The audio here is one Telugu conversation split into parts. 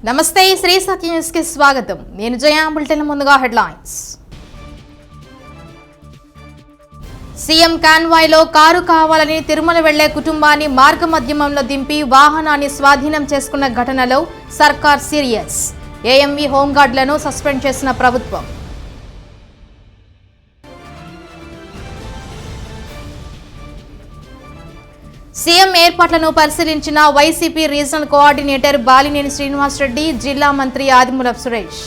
నమస్తే శ్రీ సత్య న్యూస్ కి స్వాగతం. నేను జయ. బులెటిన్ ముందుగా హెడ్లైన్స్. సీఎం కాన్వాయ్లో కారు కావాలని తిరుమల వెళ్లే కుటుంబాన్ని మార్గమధ్యమంలో దింపి వాహనాన్ని స్వాధీనం చేసుకున్న ఘటనలో సర్కార్ సీరియస్. ఏఎంవీ హోంగార్డులను సస్పెండ్ చేసిన ప్రభుత్వం. సీఎం ఏర్పాట్లను పరిశీలించిన YCP regional coordinator Balineni Srinivasa Reddy, జిల్లా మంత్రి ఆదిమూలపు సురేష్.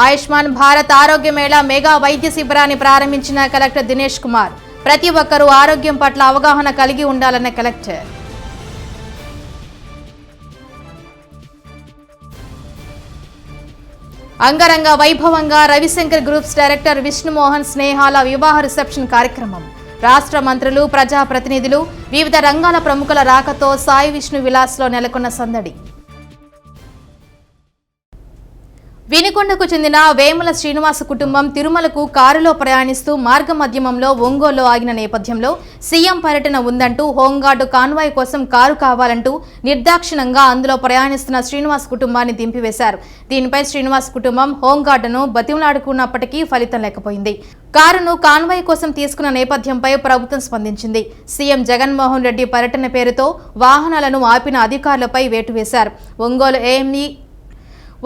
ఆయుష్మాన్ భారత్ ఆరోగ్య మేళా మెగా వైద్య శిబిరాన్ని ప్రారంభించిన కలెక్టర్ దినేష్ కుమార్. ప్రతి ఒక్కరూ ఆరోగ్యం పట్ల అవగాహన కలిగి ఉండాలన్న కలెక్టర్. అంగరంగ వైభవంగా రవిశంకర్ గ్రూప్స్ డైరెక్టర్ విష్ణుమోహన్ స్నేహాల వివాహ రిసెప్షన్ కార్యక్రమం. రాష్ట్ర మంత్రులు, ప్రజాప్రతినిధులు, వివిధ రంగాల ప్రముఖుల రాకతో సాయి విష్ణు విలాస్లో నెలకొన్న సందడి. వినుకొండకు చెందిన వేముల శ్రీనివాస కుటుంబం తిరుమలకు కారులో ప్రయాణిస్తూ మార్గమధ్యమంలో ఒంగోలులో ఆగిన నేపథ్యంలో సీఎం పర్యటన ఉందంటూ హోంగార్డు కాన్వాయ్ కోసం కారు కావాలంటూ నిర్దాక్షిణంగా అందులో ప్రయాణిస్తున్న శ్రీనివాస్ కుటుంబాన్ని దింపివేశారు. దీనిపై శ్రీనివాస్ కుటుంబం హోంగార్డును బతిమలాడుకున్నప్పటికీ ఫలితం లేకపోయింది. కారును కాన్వాయ్ కోసం తీసుకున్న నేపథ్యంపై ప్రభుత్వం స్పందించింది. సీఎం జగన్మోహన్ రెడ్డి పర్యటన పేరుతో వాహనాలను ఆపిన అధికారులపై వేటు వేశారు.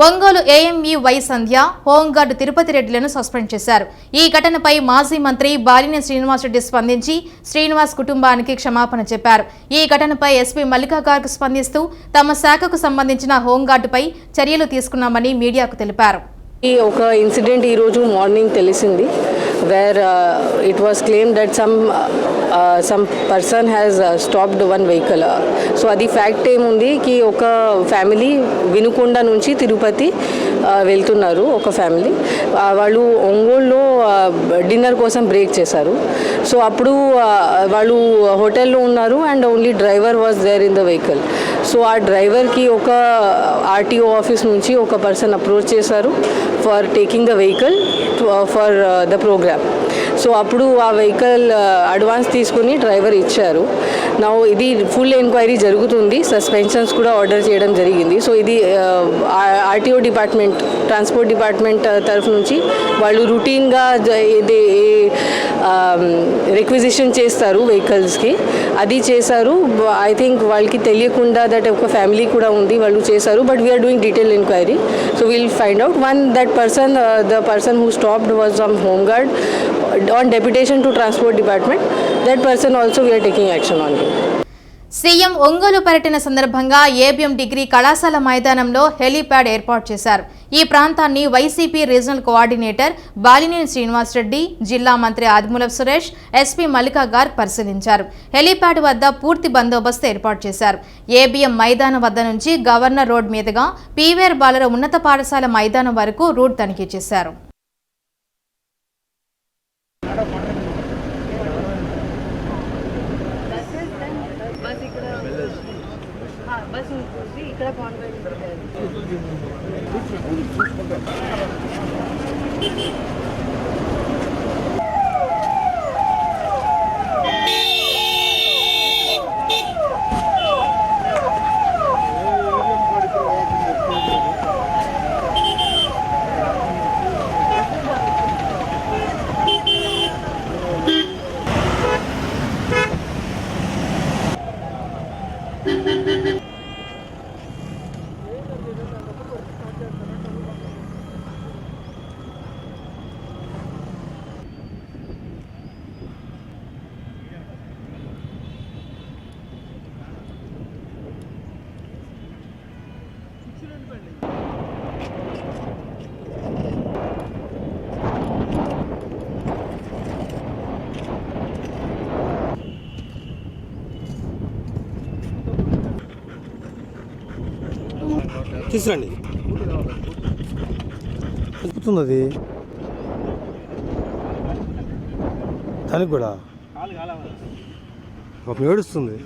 Ongole AME Y Sandhya, home guard Tirupati రెడ్డిలను సస్పెండ్ చేశారు. ఈ ఘటనపై మాజీ మంత్రి బాలినేని శ్రీనివాసరెడ్డి స్పందించి శ్రీనివాస్ కుటుంబానికి క్షమాపణ చెప్పారు. ఈ ఘటనపై ఎస్పీ మల్లికా గార్గ్ స్పందిస్తూ తమ శాఖకు సంబంధించిన హోంగార్డుపై చర్యలు తీసుకున్నామని మీడియాకు తెలిపారు. ఈ ఒక ఇన్సిడెంట్ ఈరోజు మార్నింగ్ తెలిసింది, where it was claim that some person has stopped one vehicle. So అది ఫ్యాక్ట్ ఏముంది కి ఒక ఫ్యామిలీ వినుకొండ నుంచి తిరుపతి వెళ్తున్నారు. ఒక ఫ్యామిలీ వాళ్ళు ఒంగోలులో డిన్నర్ కోసం బ్రేక్ చేశారు. సో అప్పుడు వాళ్ళు హోటల్లో ఉన్నారు and only driver was there in the vehicle. So ఆ డ్రైవర్కి ఒక ఆర్టీఓ ఆఫీస్ నుంచి ఒక పర్సన్ అప్రోచ్ చేశారు for taking the vehicle for the program. So అప్పుడు ఆ వెహికల్ అడ్వాన్స్ తీసుకుని డ్రైవర్ ఇచ్చారు. నా ఇది ఫుల్ ఎంక్వైరీ జరుగుతుంది, సస్పెన్షన్స్ కూడా ఆర్డర్ చేయడం జరిగింది. సో ఇది ఆర్టీఓ డిపార్ట్మెంట్, ట్రాన్స్పోర్ట్ డిపార్ట్మెంట్ తరఫు నుంచి వాళ్ళు రొటీన్గా ఇది రిక్విజిషన్ చేస్తారు వెహికల్స్కి, అది చేశారు. ఐ థింక్ వాళ్ళకి తెలియకుండా దట్ ఒక ఫ్యామిలీ కూడా ఉంది, వాళ్ళు చేశారు. But we're doing detail enquiry. So will find out one that person, the person who stopped was from Home Guard on deputation to Transport Department. That person also we are taking action on him. CM Ongole పర్యటన సందర్భంగా ఏబిఎం డిగ్రీ కళాశాల మైదానంలో హెలీప్యాడ్ ఏర్పాటు చేశారు. ఈ ప్రాంతాన్ని YCP regional coordinator Balineni Srinivasa Reddy, జిల్లా మంత్రి ఆదిమూలపు సురేష్, ఎస్పీ మల్లికా గార్గ్ పరిశీలించారు. హెలీప్యాడ్ వద్ద పూర్తి బందోబస్తు ఏర్పాటు చేశారు. ఏబిఎం మైదానం వద్ద నుంచి గవర్నర్ రోడ్ మీదుగా పీవీఆర్ బాలుర ఉన్నత పాఠశాల మైదానం వరకు రూట్ తనిఖీ చేశారు. తీసుకురండి. చెప్తుంది అది దానికి కూడా పాపం ఏడుస్తుంది.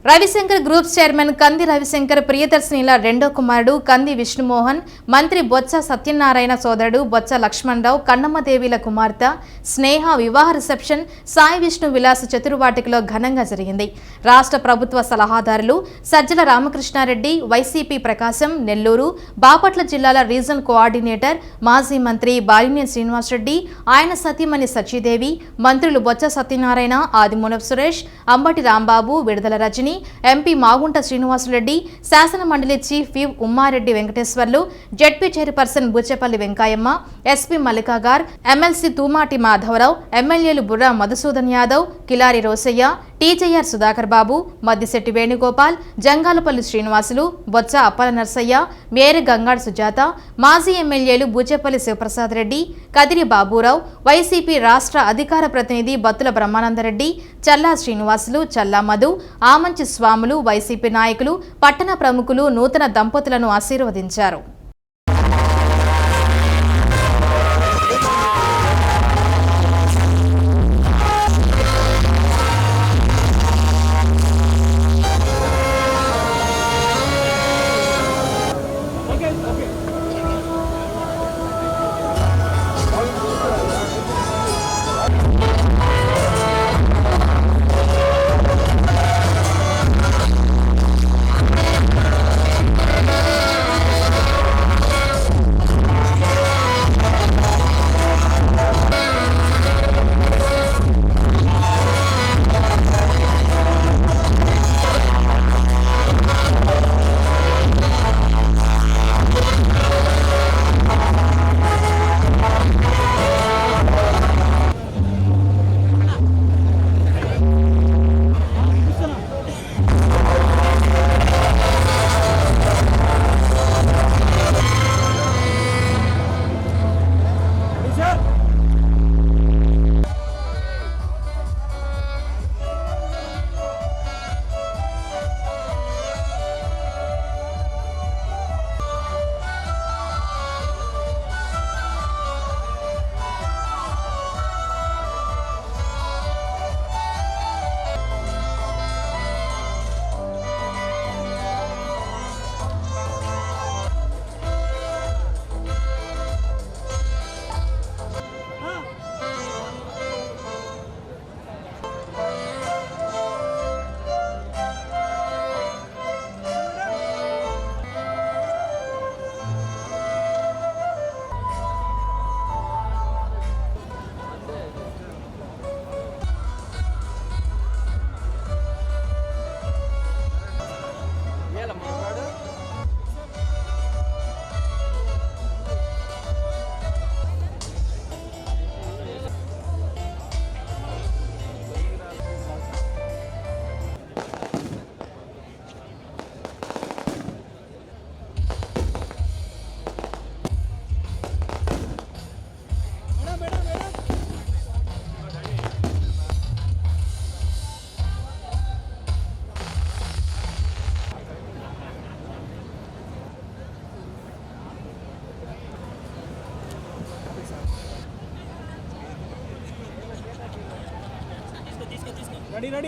రవిశంకర్ గ్రూప్స్ చైర్మన్ కంది రవిశంకర్ ప్రియదర్శినిల రెండో కుమారుడు కంది విష్ణుమోహన్, మంత్రి బొత్స సత్యనారాయణ సోదరుడు బొత్స లక్ష్మణరావు, కన్నమ్మదేవిల కుమార్తె స్నేహ వివాహ రిసెప్షన్ సాయి విష్ణు విలాస్ చతుర్వాటికలో ఘనంగా జరిగింది. రాష్ట్ర ప్రభుత్వ సలహాదారులు సజ్జల రామకృష్ణారెడ్డి, వైసీపీ ప్రకాశం, నెల్లూరు, బాపట్ల జిల్లాల రీజనల్ కోఆర్డినేటర్ మాజీ మంత్రి బాలినేని శ్రీనివాసరెడ్డి, ఆయన సతీమణి సచీదేవి, మంత్రులు బొత్స సత్యనారాయణ, ఆదిమూలపు సురేష్, అంబటి రాంబాబు, విడుదల రజని, ఎంపీ మాగుంట శ్రీనివాసులరెడ్డి, శాసన మండలి chief whip Ummareddy Venkateswarlu, ZP chairperson Buchepalli Venkayamma, SP Malika Garg, MLC Tumati Madhavarao, ఎమ్మెల్యేలు బుర్రా మధుసూదన్ యాదవ్, కిలారి రోసయ్య, టీజేఆర్ సుధాకర్ బాబు, మద్దిశెట్టి వేణుగోపాల్, జంగాలపల్లి శ్రీనివాసులు, బొత్స అప్పల నర్సయ్య, మేరీ గంగాడ్ సుజాత, మాజీ ఎమ్మెల్యేలు బూచేపల్లి శివప్రసాద్ రెడ్డి, కదిరి బాబురావు, వైసీపీ రాష్ట్ర అధికార ప్రతినిధి బత్తుల బ్రహ్మానందరెడ్డి, చల్లా శ్రీనివాసులు, చల్లా మధు, ఆమంచి స్వాములు, వైసీపీ నాయకులు, పట్టణ ప్రముఖులు నూతన దంపతులను ఆశీర్వదించారు.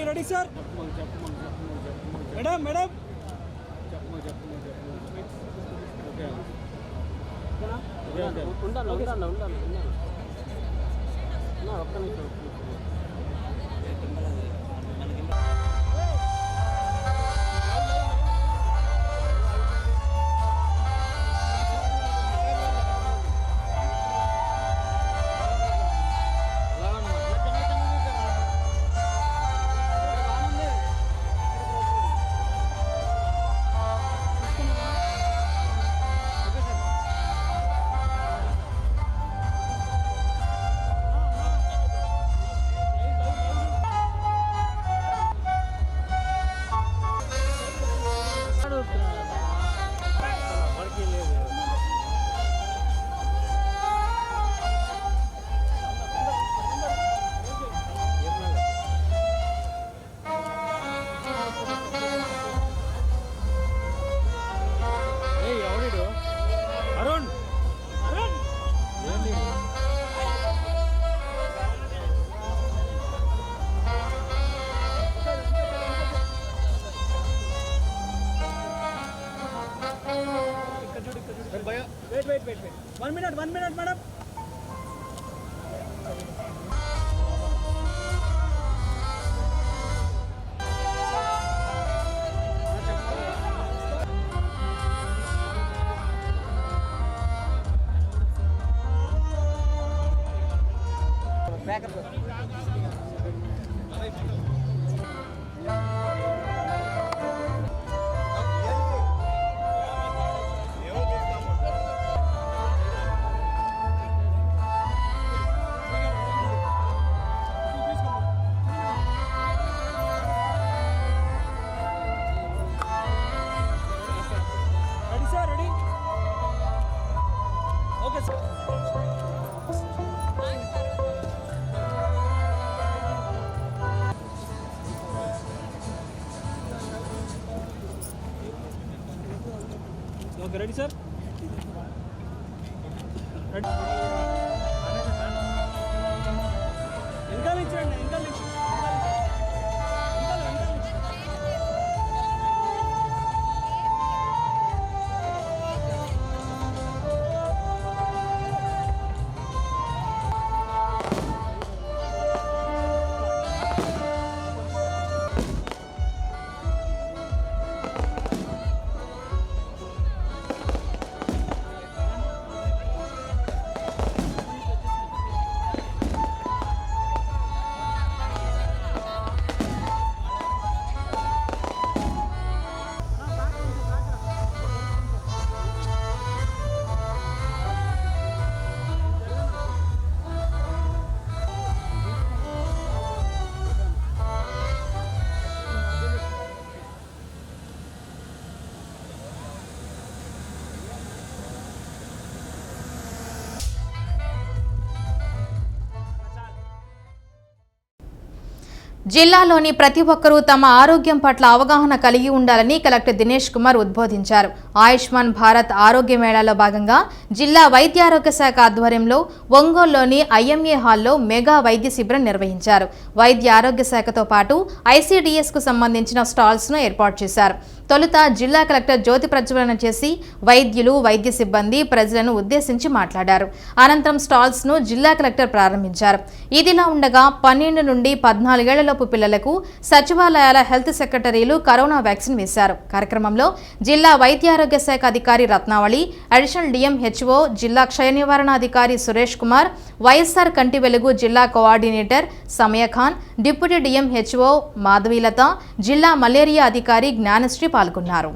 Ready sir. మేడం మేడం ఉండాలి ఒక్క నిమిషం. Wait. 1 minute, madam. Ready, sir? Ready? Okay, sir. Okay, ready, sir? Ready? Incoming, sir. Incoming. జిల్లాలోని ప్రతి ఒక్కరూ తమ ఆరోగ్యం పట్ల అవగాహన కలిగి ఉండాలని కలెక్టర్ దినేష్ కుమార్ ఉద్బోధించారు. ఆయుష్మాన్ భారత్ ఆరోగ్య మేళాలో భాగంగా జిల్లా వైద్యారోగ్య శాఖ ఆధ్వర్యంలో ఒంగోలులోని ఐఎంఏ హాల్లో మెగా వైద్య శిబిరం నిర్వహించారు. వైద్య ఆరోగ్య శాఖతో పాటు ఐసీడీఎస్కు సంబంధించిన స్టాల్స్ను ఏర్పాటు చేశారు. తొలుత జిల్లా కలెక్టర్ జ్యోతి ప్రజ్వలన చేసి వైద్యులు, వైద్య సిబ్బంది, ప్రజలను ఉద్దేశించి మాట్లాడారు. అనంతరం స్టాల్స్ను జిల్లా కలెక్టర్ ప్రారంభించారు. ఇదిలా ఉండగా 12 నుండి 14 ఏళ్లలోపు పిల్లలకు సచివాలయాల హెల్త్ సెక్రటరీలు కరోనా వ్యాక్సిన్ వేశారు. కార్యక్రమంలో జిల్లా వైద్యారోగ్య శాఖ అధికారి రత్నావళి, అడిషనల్ డిఎంహెచ్ఓ, జిల్లా క్షయ నివారణాధికారి సురేష్ కుమార్, వైఎస్ఆర్ కంటి వెలుగు జిల్లా coordinator Samayakhan, deputy DMHO Madhavilatha, జిల్లా మలేరియా అధికారి జ్ఞానశ్రీ పాల్గొన్నారు.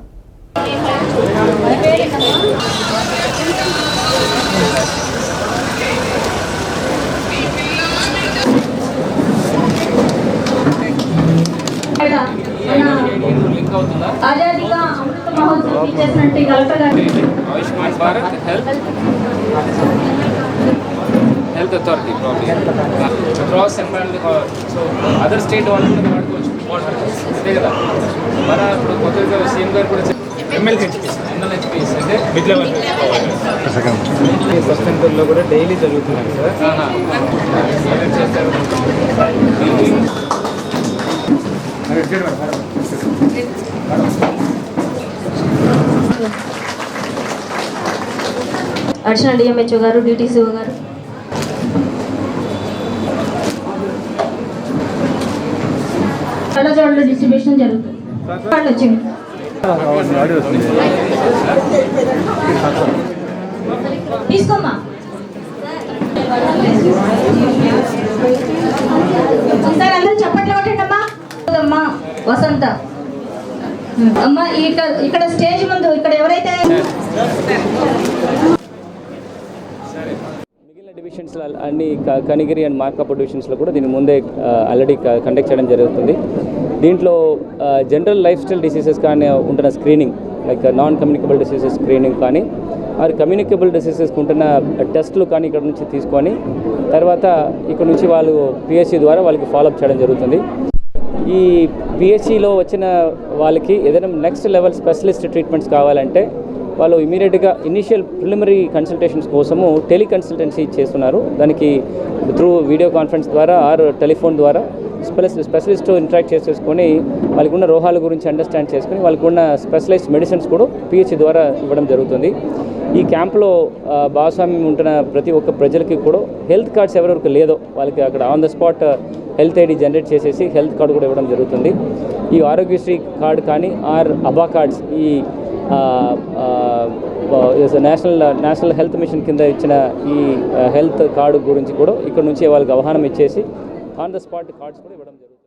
Ayushman Bharat health authority cross employ so other state వాళ్ళు కూడా వాడుకోవచ్చు అంతే కదా. మన ఇప్పుడు కొత్తగా సీఎం గారు కూడా MLHPs అంటే మిడ్ లెవెల్ సస్టెంబర్లో కూడా డైలీ జరుగుతున్నాయి సార్. ఏమేమి చేస్తారు? అడిషనల్ డిఎంహెచ్ఓ గారు, డిటిసిఓ గారు, కళ్ళజోళ్ళ డిస్ట్రిబ్యూషన్ జరుగుతుంది. వాళ్ళు వచ్చింది తీసుకోమ్మా. ఒకసారి అందరూ చప్పట్లు కొట్టండి అమ్మా. అమ్మా వసంత అమ్మ ఇక్కడ స్టేజ్ ముందు ఇక్కడ ఎవరైతే మిగిలిన డివిజన్స్లో అన్ని కనిగిరి అండ్ మార్కాపూర్ డివిజన్స్లో కూడా దీని ముందే ఆల్రెడీ కండక్ట్ చేయడం జరుగుతుంది. దీంట్లో జనరల్ లైఫ్ స్టైల్ డిసీజెస్ కానీ ఉంటున్న screening, like non communicable diseases screening కానీ, ఆర్ కమ్యూనికబుల్ డిసీజెస్కి ఉంటున్న టెస్టులు కానీ ఇక్కడ నుంచి తీసుకొని తర్వాత ఇక్కడ నుంచి వాళ్ళు పిహెచ్సి ద్వారా వాళ్ళకి ఫాలోఅప్ చేయడం జరుగుతుంది. ఈ పిహెచ్సిలో వచ్చిన వాళ్ళకి ఏదైనా నెక్స్ట్ లెవెల్ స్పెషలిస్ట్ ట్రీట్మెంట్స్ కావాలంటే వాళ్ళు ఇమీడియట్గా ఇనిషియల్ ప్రిలిమినరీ కన్సల్టేషన్స్ కోసము టెలికన్సల్టెన్సీ చేస్తున్నారు. దానికి త్రూ వీడియో కాన్ఫరెన్స్ ద్వారా ఆర్ టెలిఫోన్ ద్వారా స్పెషలిస్ట్తో ఇంటరాక్ట్ చేసేసుకొని వాళ్ళకు ఉన్న రోగాల గురించి అండర్స్టాండ్ చేసుకొని వాళ్ళకు ఉన్న స్పెషలైజ్డ్ మెడిసిన్స్ కూడా పిహెచ్ ద్వారా ఇవ్వడం జరుగుతుంది. ఈ క్యాంప్లో భాగస్వామ్యం ఉంటున్న ప్రతి ఒక్క ప్రజలకి కూడా హెల్త్ కార్డ్స్ ఎవరెవరికి లేదో వాళ్ళకి అక్కడ on the spot health ID generate చేసేసి హెల్త్ కార్డు కూడా ఇవ్వడం జరుగుతుంది. ఈ ఆరోగ్యశ్రీ కార్డు కానీ అబా కార్డ్స్ ఈ నేషనల్ హెల్త్ మిషన్ కింద ఇచ్చిన ఈ హెల్త్ కార్డు గురించి కూడా ఇక్కడ నుంచి వాళ్ళకి అవగాహన ఇచ్చేసి ఆన్ ద స్పాట్ కార్డ్స్ కూడా ఇవ్వడం జరుగుతుంది.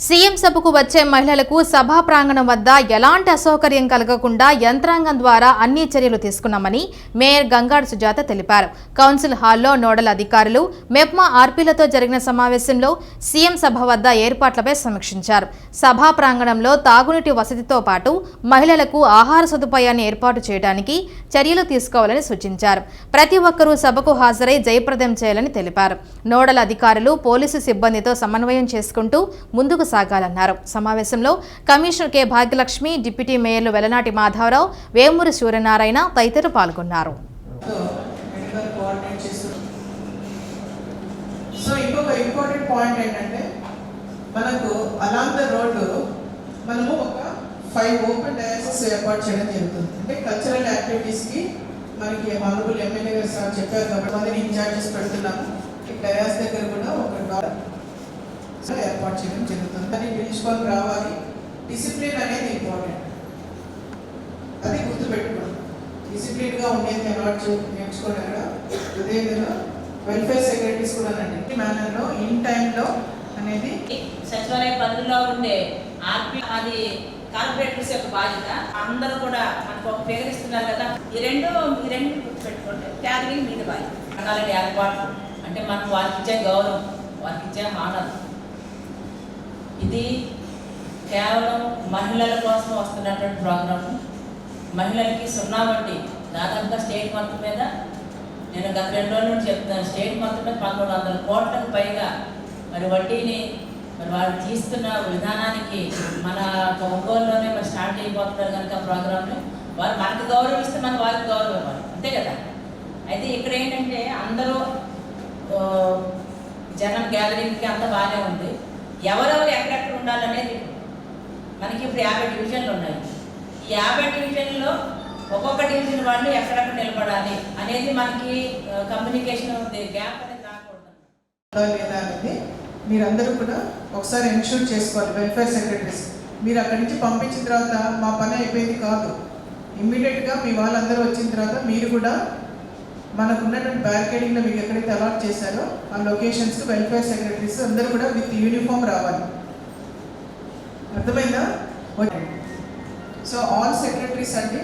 సీఎం సభకు వచ్చే మహిళలకు సభా ప్రాంగణం వద్ద ఎలాంటి అసౌకర్యం కలగకుండా యంత్రాంగం ద్వారా అన్ని చర్యలు తీసుకున్నామని మేయర్ గంగాడు సుజాత తెలిపారు. కౌన్సిల్ హాల్లో నోడల్ అధికారులు మెప్మా ఆర్పీలతో జరిగిన సమావేశంలో సీఎం సభ వద్ద ఏర్పాట్లపై సమీక్షించారు. సభా ప్రాంగణంలో తాగునీటి వసతితో పాటు మహిళలకు ఆహార సదుపాయాన్ని ఏర్పాటు చేయడానికి చర్యలు తీసుకోవాలని సూచించారు. ప్రతి ఒక్కరూ సభకు హాజరై జయప్రదం చేయాలని తెలిపారు. నోడల్ అధికారులు పోలీసు సిబ్బందితో సమన్వయం చేసుకుంటూ ముందుకు సాగాలన్నారు. సమావేశంలో కమిషనర్ కె భాగ్యలక్ష్మి, డిప్యూటీ మేయర్లు వెలనాటి మాధవరావు, వేమూరి సూర్యనారాయణ తదితరులు పాల్గొన్నారు. సో ఇంకొక ఇంపార్టెంట్ పాయింట్ ఏంటంటే మనకు అలాంగ్ ద రోడ్డు మనము ఒక 5 ఓపెన్ డయాసెస్ ఏర్పాటు చేయడం జరుగుతుంది. అంటే కల్చరల్ యాక్టివిటీస్కి మనకి హానరబుల్ ఎమ్మెల్యే గారు సార్ చెప్పారు కాబట్టి మందిని ఇన్ఛార్జెస్ పెడుతున్నాము. ఈ డయాస్ దగ్గర కూడా ఒక ఏర్పాటు చేయడం జరుగుతుంది. అది పిలుచుకొని రావాలి. డిసిప్లిన్ అనేది ఇంపార్టెంట్, అది గుర్తుపెట్టుకోండి. డిసిప్లిన్గా ఉండేది అలవాటు నేర్చుకోండి. అక్కడ అదేవిధంగా వెల్ఫేర్ సెక్రటరీస్ కూడా అనండి మేనర్లో ఇన్ టైంలో అనేది సచివాలయ పనుల్లో ఉండే ఆర్పీ అది కార్పొరేటర్స్ యొక్క బాధ్యత. అందరూ కూడా మనకు ఒక ఫిగర్ ఇస్తున్నారు కదా, ఈ రెండు గుర్తుపెట్టుకోండి. క్యాటరింగ్ మీద బాధ్యత. రకాల ఏర్పాట్లు అంటే మనం వారికి ఇచ్చే గౌరవం, వారికి ఇచ్చే హానర్. ఇది కేవలం మహిళల కోసం వస్తున్నటువంటి ప్రోగ్రాము. మహిళలకి 0 వడ్డీ దాదాపుగా స్టేట్ మొత్తం మీద నేను గత 2 రోజుల నుంచి చెప్తున్నాను. స్టేట్ మొత్తం మీద 1100 కోట్లకు పైగా మరి వడ్డీని మరి వాళ్ళు తీస్తున్న విధానానికి మన ఒంగోలులోనే మరి స్టార్ట్ అయిపోతున్నారు కనుక ప్రోగ్రాంని వారు మనకు గౌరవం ఇస్తే మన వారికి గౌరవం ఇవ్వాలి, అంతే కదా. అయితే ఇక్కడ ఏంటంటే అందరూ జనం గ్యాదరింగ్కి అంతా బాగానే ఉంది. ఎవరెవరు ఎక్కడెక్కడ ఉండాలనేది మనకి ఇప్పుడు 50 డివిజన్లు ఉన్నాయి. ఈ 50 డివిజన్లో ఒక్కొక్క డివిజన్ వాళ్ళు ఎక్కడెక్కడ నిలబడాలి అనేది మనకి కమ్యూనికేషన్ గ్యాప్ అనేది రాకూడదు లేదా అనేది మీరందరూ కూడా ఒకసారి ఎన్షూర్ చేసుకోవాలి. వెల్ఫేర్ సెక్రటరీస్ మీరు అక్కడి నుంచి పంపించిన తర్వాత మా పని అయిపోయింది కాదు. ఇమ్మీడియట్గా మీ వాళ్ళందరూ వచ్చిన తర్వాత మీరు కూడా మనకు ఉన్నటువంటి బ్యారికేడింగ్లో మీకు ఎక్కడైతే అలాట్ చేశారో ఆ లొకేషన్స్కి వెల్ఫేర్ సెక్రటరీస్ అందరూ కూడా విత్ యూనిఫామ్ రావాలి. అర్థమైందా? సో ఆల్ సెక్రటరీస్ అండి,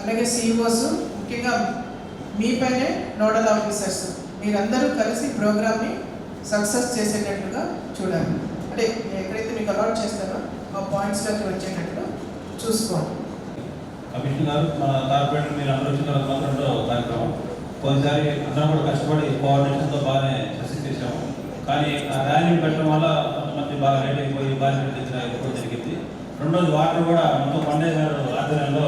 అలాగే సిఇఓస్, ముఖ్యంగా మీపైనే నోడల్ ఆఫీసర్స్ మీరందరూ కలిసి ప్రోగ్రామ్ని సక్సెస్ చేసేటట్లుగా చూడాలి. అంటే ఎక్కడైతే మీకు అలాట్ చేస్తారో ఆ పాయింట్స్లోకి వచ్చేటట్లు చూసుకోండి. కమిషనర్ గారు, మన కార్పొరేటర్ మీరు అందరూ వచ్చిన తర్వాత కార్యక్రమం కొన్నిసారి అందరం కూడా కష్టపడి కోఆర్డినేషన్తో బాగానే సక్సెస్ చేసాము. కానీ ఆ ర్యాలీ పెట్టడం వల్ల కొంతమంది బాగా లేట్ అయిపోయి బాధ్యత తెచ్చిపోవడం జరిగింది. రెండోది వాటర్ కూడా మొత్తం పండగ గారు ఆధ్వర్యంలో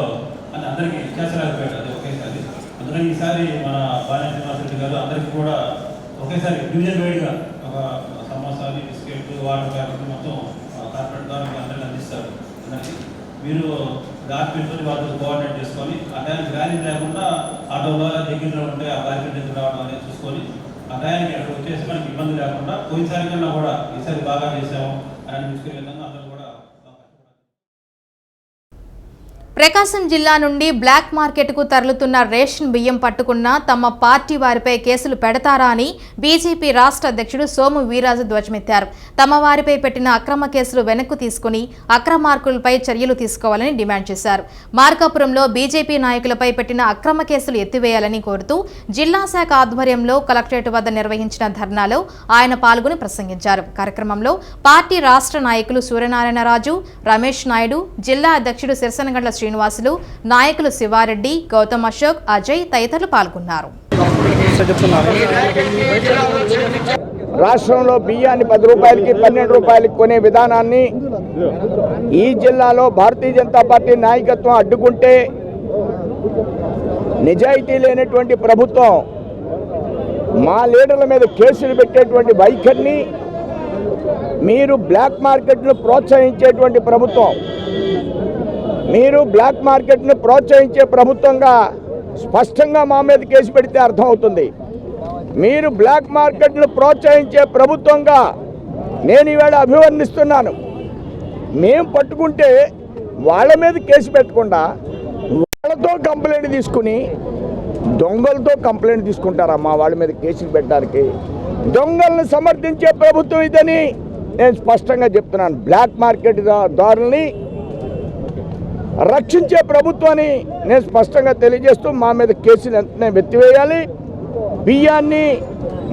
అని అందరికీ చేసలేకపోయాడు, అది ఒకేసారి. అందుకని ఈసారి మన బాలయ్య శ్రీనివాసరెడ్డి గారు అందరికీ కూడా ఒకేసారి డివిజన్ వైడ్గా ఒక సమోసాలు, బిస్కెట్, వాటర్ ప్యాకెట్ మొత్తం కార్పొరేట్ ద్వారా అందరికీ అందిస్తారు. అందరికీ మీరు డాక్యుమెంట్తో వాళ్ళతో కోఆర్డినేట్ చేసుకొని ఆ టైంకి ర్యాలీ లేకుండా ఆటోలో దగ్గరలో ఉంటే ఆ బ్యారికేడ్ దగ్గర రావడం అనేది చూసుకొని ఆ టైంకి అక్కడ వచ్చేసి మనకి ఇబ్బంది లేకుండా పోయినసారి కన్నా కూడా ఈసారి బాగా చేసాము అని అనిపించుకునే విధంగా అందరూ కూడా. ప్రకాశం జిల్లా నుండి బ్లాక్ మార్కెట్కు తరలుతున్న రేషన్ బియ్యం పట్టుకున్న తమ పార్టీ వారిపై కేసులు పెడతారా అని బీజేపీ రాష్ట్ర అధ్యక్షుడు సోము వీర్రాజు ధ్వజమెత్తారు. తమ వారిపై పెట్టిన అక్రమ కేసులు వెనక్కు తీసుకుని అక్రమార్కులపై చర్యలు తీసుకోవాలని డిమాండ్ చేశారు. మార్కాపురంలో బీజేపీ నాయకులపై పెట్టిన అక్రమ కేసులు ఎత్తివేయాలని కోరుతూ జిల్లా శాఖ ఆధ్వర్యంలో కలెక్టరేట్ వద్ద నిర్వహించిన ధర్నాలో ఆయన పాల్గొని ప్రసంగించారు. కార్యక్రమంలో పార్టీ రాష్ట్ర నాయకులు సూర్యనారాయణరాజు, రమేష్ నాయుడు, జిల్లా అధ్యక్షుడు సిరసనగండ్ల శ్రీనివాసులు, నాయకులు శివారెడ్డి, గౌతమ్ అశోక్, అజయ్ తదితరులు పాల్గొన్నారు. రాష్ట్రంలో బియ్యాన్ని 10 రూపాయలకి 12 రూపాయలకి కొనే విధానాన్ని ఈ జిల్లాలో భారతీయ జనతా పార్టీ నాయకత్వం అడ్డుకుంటే నిజాయితీ లేనటువంటి ప్రభుత్వం మా లీడర్ల మీద కేసులు పెట్టేటువంటి వైఖరిని మీరు బ్లాక్ మార్కెట్ను ప్రోత్సహించేటువంటి ప్రభుత్వం, మీరు బ్లాక్ మార్కెట్ను ప్రోత్సహించే ప్రభుత్వంగా స్పష్టంగా మా మీద కేసు పెడితే అర్థమవుతుంది. మీరు బ్లాక్ మార్కెట్ను ప్రోత్సహించే ప్రభుత్వంగా నేను ఈవేళ అభివర్ణిస్తున్నాను. మేము పట్టుకుంటే వాళ్ళ మీద కేసు పెట్టకుండా వాళ్ళతో కంప్లైంట్ తీసుకుని దొంగలతో కంప్లైంట్ తీసుకుంటారమ్మా వాళ్ళ మీద కేసులు పెట్టడానికి. దొంగలను సమర్థించే ప్రభుత్వం ఇదని నేను స్పష్టంగా చెప్తున్నాను. బ్లాక్ మార్కెట్ దారుల్ని రక్షించే ప్రభుత్వాన్ని నేను స్పష్టంగా తెలియజేస్తూ మా మీద కేసులు వెంటనే ఎత్తివేయాలి. బియ్యాన్ని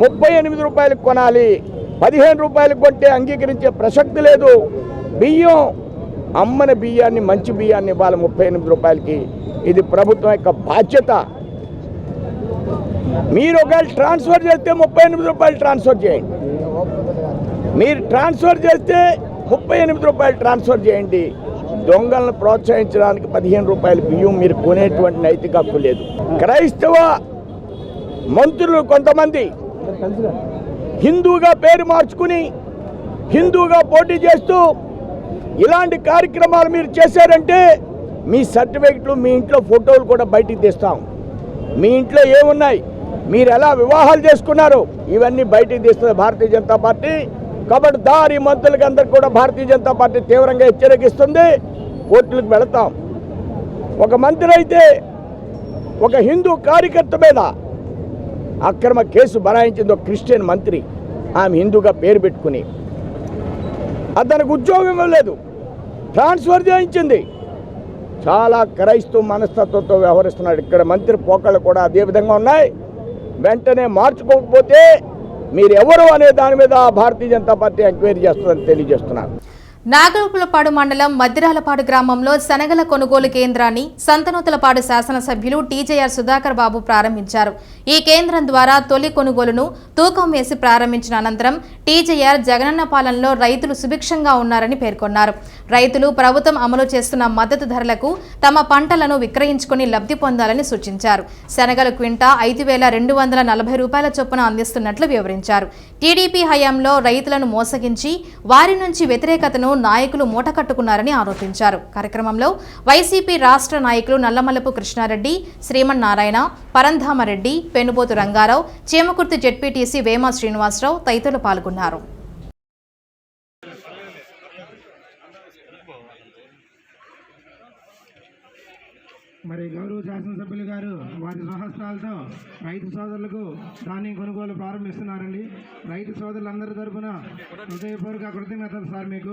38 రూపాయలకు కొనాలి, 15 రూపాయలకు కొంటే అంగీకరించే ప్రసక్తి లేదు. బియ్యం అమ్మని బియ్యాన్ని, మంచి బియ్యాన్ని ఇవ్వాలి 38 రూపాయలకి. ఇది ప్రభుత్వం యొక్క బాధ్యత. మీరు ఒకవేళ ట్రాన్స్ఫర్ చేస్తే 38 రూపాయలు ట్రాన్స్ఫర్ చేయండి. మీరు ట్రాన్స్ఫర్ చేస్తే 38 రూపాయలు ట్రాన్స్ఫర్ చేయండి. దొంగలను ప్రోత్సహించడానికి 15 రూపాయల బియ్యం మీరు కొనేటువంటి నైతిక హక్కు లేదు. క్రైస్తవ మంత్రులు కొంతమంది హిందూగా పేరు మార్చుకుని హిందూగా పోటీ చేస్తూ ఇలాంటి కార్యక్రమాలు మీరు చేశారంటే మీ సర్టిఫికెట్లు, మీ ఇంట్లో ఫోటోలు కూడా బయటికి తీస్తాం. మీ ఇంట్లో ఏమున్నాయి, మీరు ఎలా వివాహాలు చేసుకున్నారు, ఇవన్నీ బయటికి తీస్తుంది భారతీయ జనతా పార్టీ. కాబట్టి దారి మంత్రులకి అందరికీ కూడా భారతీయ జనతా పార్టీ తీవ్రంగా హెచ్చరికిస్తుంది. కోర్టులకు వెళతాం. ఒక మంత్రి అయితే ఒక హిందూ కార్యకర్త మీద అక్రమ కేసు బనాయించింది. ఒక క్రిస్టియన్ మంత్రి, ఆమె హిందూగా పేరు పెట్టుకుని అతనికి ఉద్యోగం ఇవ్వలేదు, ట్రాన్స్ఫర్ చేయించింది. చాలా క్రైస్తవ మనస్తత్వంతో వ్యవహరిస్తున్నాడు. ఇక్కడ మంత్రి పోకళ్ళు కూడా అదే విధంగా ఉన్నాయి. వెంటనే మార్చుకోకపోతే మీరు ఎవరు అనే దాని మీద భారతీయ జనతా పార్టీ ఎంక్వైరీ చేస్తుందని తెలియజేస్తున్నారు. నాగర్పులపాడు మండలం మద్దిరాలపాడు గ్రామంలో శనగల కొనుగోలు కేంద్రాన్ని సంతనూతలపాడు శాసనసభ్యులు టీజేఆర్ సుధాకర్ బాబు ప్రారంభించారు. ఈ కేంద్రం ద్వారా తొలి కొనుగోలును తూకం వేసి ప్రారంభించిన అనంతరం టీజేఆర్ జగనన్న పాలనలో రైతులు సుభిక్షంగా ఉన్నారని పేర్కొన్నారు. రైతులు ప్రభుత్వం అమలు చేస్తున్న మద్దతు ధరలకు తమ పంటలను విక్రయించుకుని లబ్ధి పొందాలని సూచించారు. శనగలు క్వింటా 5,240 రూపాయల చొప్పున అందిస్తున్నట్లు వివరించారు. టీడీపీ హయాంలో రైతులను మోసగించి వారి నుంచి వ్యతిరేకతను నాయకులు మూటకట్టుకున్నారని ఆరోపించారు. కార్యక్రమంలో వైసీపీ రాష్ట్ర నాయకులు నల్లమల్లపు కృష్ణారెడ్డి, శ్రీమన్నారాయణ, పరంధామరెడ్డి, పెనుబోతు రంగారావు, చీమకుర్తి జెడ్పీటీసీ వేమ శ్రీనివాసరావు తదితరులు పాల్గొన్నారు. మరి గౌరవ శాసనసభ్యులు గారు వారి స్వహస్తాలతో రైతు సోదరులకు ధాన్యం కొనుగోలు ప్రారంభిస్తున్నారండి. రైతు సోదరులందరి తరఫున హృదయపూర్వక కృతజ్ఞతలు సార్ మీకు.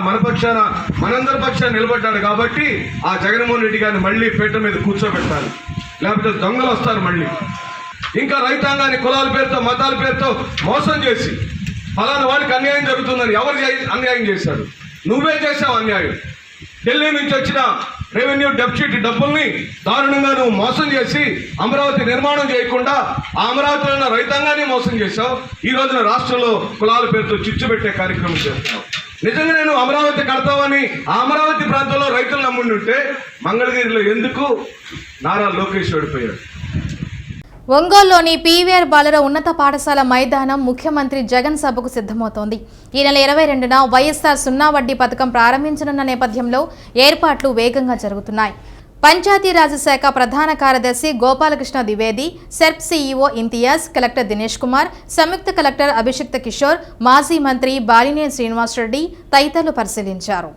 మన పక్షాన మనందరి పక్షాన నిలబడ్డాడు కాబట్టి ఆ జగన్మోహన్ రెడ్డి గారిని మళ్ళీ పీట మీద కూర్చోబెట్టాలి, లేకపోతే దొంగలు వస్తారు మళ్ళీ. ఇంకా రైతాంగాన్ని కులాల పేరుతో, మతాల పేరుతో మోసం చేసి ఫలానా వాడికి అన్యాయం జరుగుతుందని ఎవరు అన్యాయం చేశాడు? నువ్వే చేశావు అన్యాయం. ఢిల్లీ నుంచి వచ్చిన రెవెన్యూ డెఫిసిట్ డబ్బుల్ని దారుణంగా నువ్వు మోసం చేసి అమరావతి నిర్మాణం చేయకుండా ఆ అమరావతిలో ఉన్న రైతాంగాన్ని మోసం చేశావు. ఈ రోజున రాష్ట్రంలో కులాల పేరుతో చిచ్చు పెట్టే కార్యక్రమం చేస్తున్నావు. నిజంగా నేను అమరావతి కడతామని ఆ అమరావతి ప్రాంతంలో రైతులు నమ్ముంటే మంగళగిరిలో ఎందుకు నారా లోకేష్ ఓడిపోయాడు? ఒంగోలులోని పీవీఆర్ బాలుర ఉన్నత పాఠశాల మైదానం ముఖ్యమంత్రి జగన్ సభకు సిద్ధమవుతోంది. ఈ నెల 22న వైఎస్ఆర్ 0 వడ్డీ పథకం ప్రారంభించనున్న నేపథ్యంలో ఏర్పాట్లు వేగంగా జరుగుతున్నాయి. పంచాయతీరాజ్ శాఖ ప్రధాన కార్యదర్శి Gopalakrishna Dwivedi, SERP CEO Imtiaz, collector Dinesh Kumar, సంయుక్త కలెక్టర్ అభిషిక్త కిషోర్, మాజీ మంత్రి బాలినేని శ్రీనివాసరెడ్డి తదితరులు పరిశీలించారు.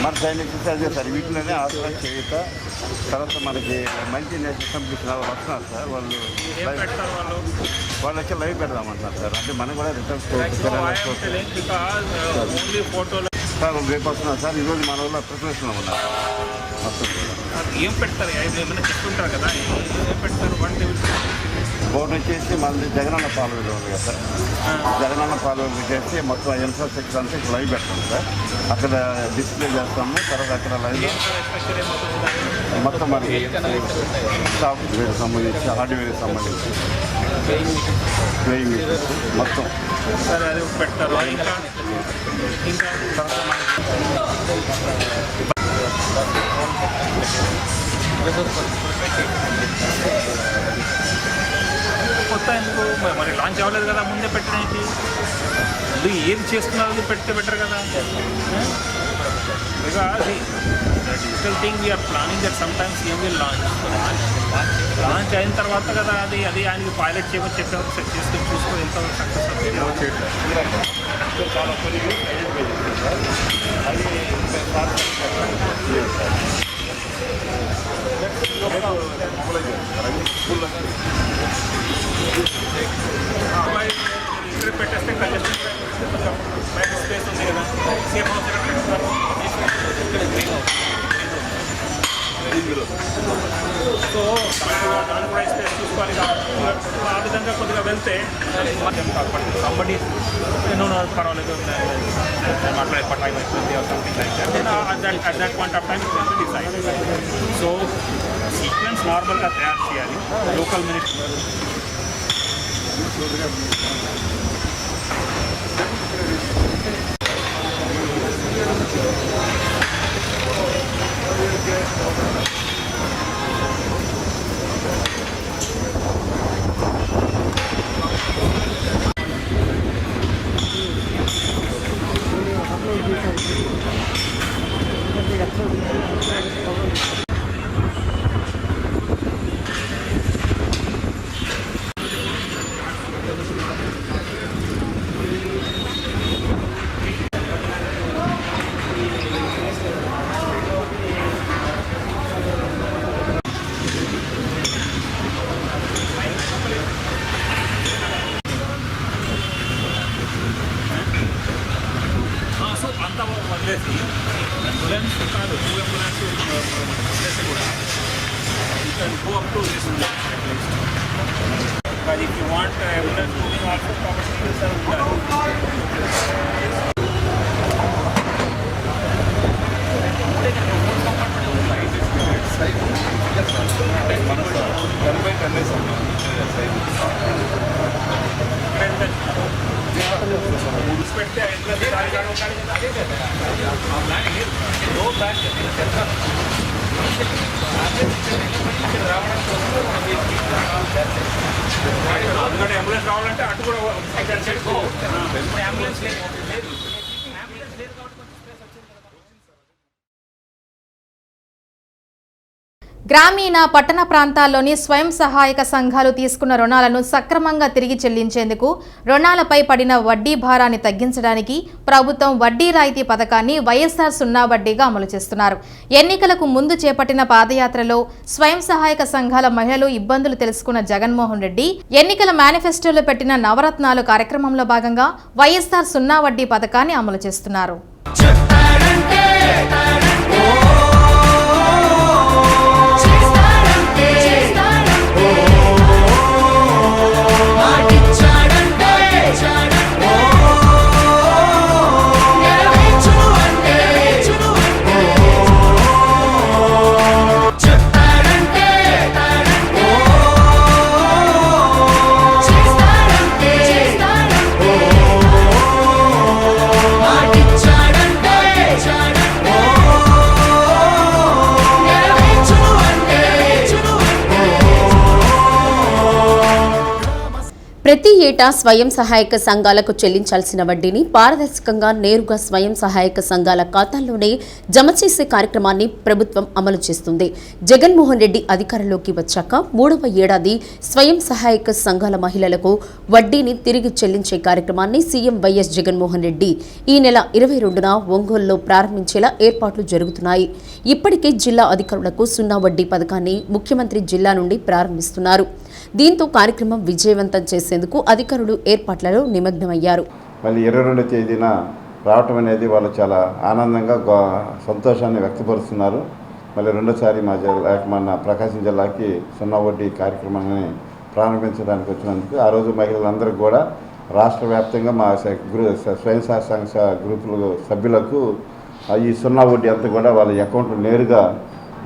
మన సైనిక అదే సార్ వీటిలోనే ఆసరా చేయుత తర్వాత మనకి మల్టీ నేషనల్ కంపెనీస్ వస్తున్నారు సార్. వాళ్ళు వచ్చి లైవ్ పెడదామంటున్నారు సార్. అంటే మనం కూడా రిటర్న్ సార్ రేపు వస్తున్నారు సార్. ఈరోజు మన వల్ల ప్రిపరేషన్లో ఉన్నారు మొత్తం. ఏం పెడతారు? చెప్తుంటారు కదా, ఏం పెడతారు? బోర్డు వచ్చేసి మనది జగనన్న పాలవీలు ఉంది కదా సార్. జగనన్న పాలవీలు వచ్చేసి మొత్తం ఇన్ఫ్రాస్ట్రక్చర్ అంతా లైవ్ పెడతాం సార్. అక్కడ డిస్ప్లే చేస్తాము. తర్వాత అక్కడ లైవ్ మొత్తం మనకి సాఫ్ట్వేర్ సంబంధించి హార్డ్వేర్కి సంబంధించి ప్లేయింగ్ మొత్తం సార్ అది పెడతారు. ఇంకా కొత్త ఎందుకు మరి లాంచ్ అవ్వలేదు కదా ముందే పెట్టడానికి? ఇప్పుడు ఏది చేస్తున్నారు పెడితే బెటర్ కదా. Because digital thing we're planning that some times CM will launch అయిన తర్వాత కదా అది ఆయనకి పైలట్ చేయమని చెప్పేవారు సెట్ చేసుకొని చూసుకొని ఎంతవరకు సక్సెస్ అవుతుంది. ఇక్కడ పెట్టేస్తే కంజెస్టెడ్ బయట స్పేస్ ఉంది కదా. సేమ్ సో దాని కూడా స్పేస్ చూసుకోవాలి కాబట్టి ఆ విధంగా కొద్దిగా వెళ్తే కంపెనీ ఎన్నో పర్వాలేదు మాట్లాడే టైం అవుతుంది at that point of time decide. So sequence నార్మల్గా తయారు చేయాలి. లోకల్ మినిస్టర్ అంతా వదిలేసి అంబులెన్స్ కాదు, 2 అంబులెన్స్ వదిలేసి కూడా you can go up to this but if you want ambulance moving also కాబట్టి పెడితే అందుకని అంబులెన్స్ రావాలంటే అటు కూడా అంబులెన్స్ లేదు. గ్రామీణ పట్టణ ప్రాంతాల్లోని స్వయం సహాయక సంఘాలు తీసుకున్న రుణాలను సక్రమంగా తిరిగి చెల్లించేందుకు రుణాలపై పడిన వడ్డీ భారాన్ని తగ్గించడానికి ప్రభుత్వం వడ్డీ రాయితీ పథకాన్ని వైఎస్ఆర్ 0 వడ్డీగా అమలు చేస్తున్నారు. ఎన్నికలకు ముందు చేపట్టిన పాదయాత్రలో స్వయం సహాయక సంఘాల మహిళలు ఇబ్బందులు తెలుసుకున్న జగన్మోహన్ రెడ్డి ఎన్నికల మేనిఫెస్టోలో పెట్టిన నవరత్నాలు కార్యక్రమంలో భాగంగా వైఎస్ఆర్ 0 వడ్డీ పథకాన్ని అమలు చేస్తున్నారు. ప్రతి ఏటా స్వయం సహాయక సంఘాలకు చెల్లించాల్సిన వడ్డీని పారదర్శకంగా నేరుగా స్వయం సహాయక సంఘాల ఖాతాల్లోనే జమ చేసే కార్యక్రమాన్ని ప్రభుత్వం అమలు చేస్తుంది. జగన్మోహన్ రెడ్డి అధికారంలోకి వచ్చాక 3వ ఏడాది స్వయం సహాయక సంఘాల మహిళలకు వడ్డీని తిరిగి చెల్లించే కార్యక్రమాన్ని సీఎం వైఎస్ జగన్మోహన్ రెడ్డి ఈ నెల 22న ఒంగోలులో ప్రారంభించేలా ఏర్పాట్లు జరుగుతున్నాయి. ఇప్పటికే జిల్లా అధికారులకు 0 వడ్డీ పథకాన్ని ముఖ్యమంత్రి జిల్లా నుండి ప్రారంభిస్తున్నారు. దీంతో కార్యక్రమం విజయవంతం చేసేందుకు అధికారులు ఏర్పాట్లలో నిమగ్నమయ్యారు. మళ్ళీ 22వ తేదీన రావటం అనేది వాళ్ళు చాలా ఆనందంగా సంతోషాన్ని వ్యక్తపరుస్తున్నారు. మళ్ళీ రెండోసారి మన ప్రకాశం జిల్లాకి 0 వడ్డీ కార్యక్రమాన్ని ప్రారంభించడానికి వచ్చినందుకు ఆ రోజు మహిళలందరికీ కూడా రాష్ట్ర వ్యాప్తంగా మా స్వయం సహాయక సంఘ గ్రూపుల సభ్యులకు ఈ సున్నా వడ్డీ అంతా కూడా వాళ్ళ అకౌంట్లో నేరుగా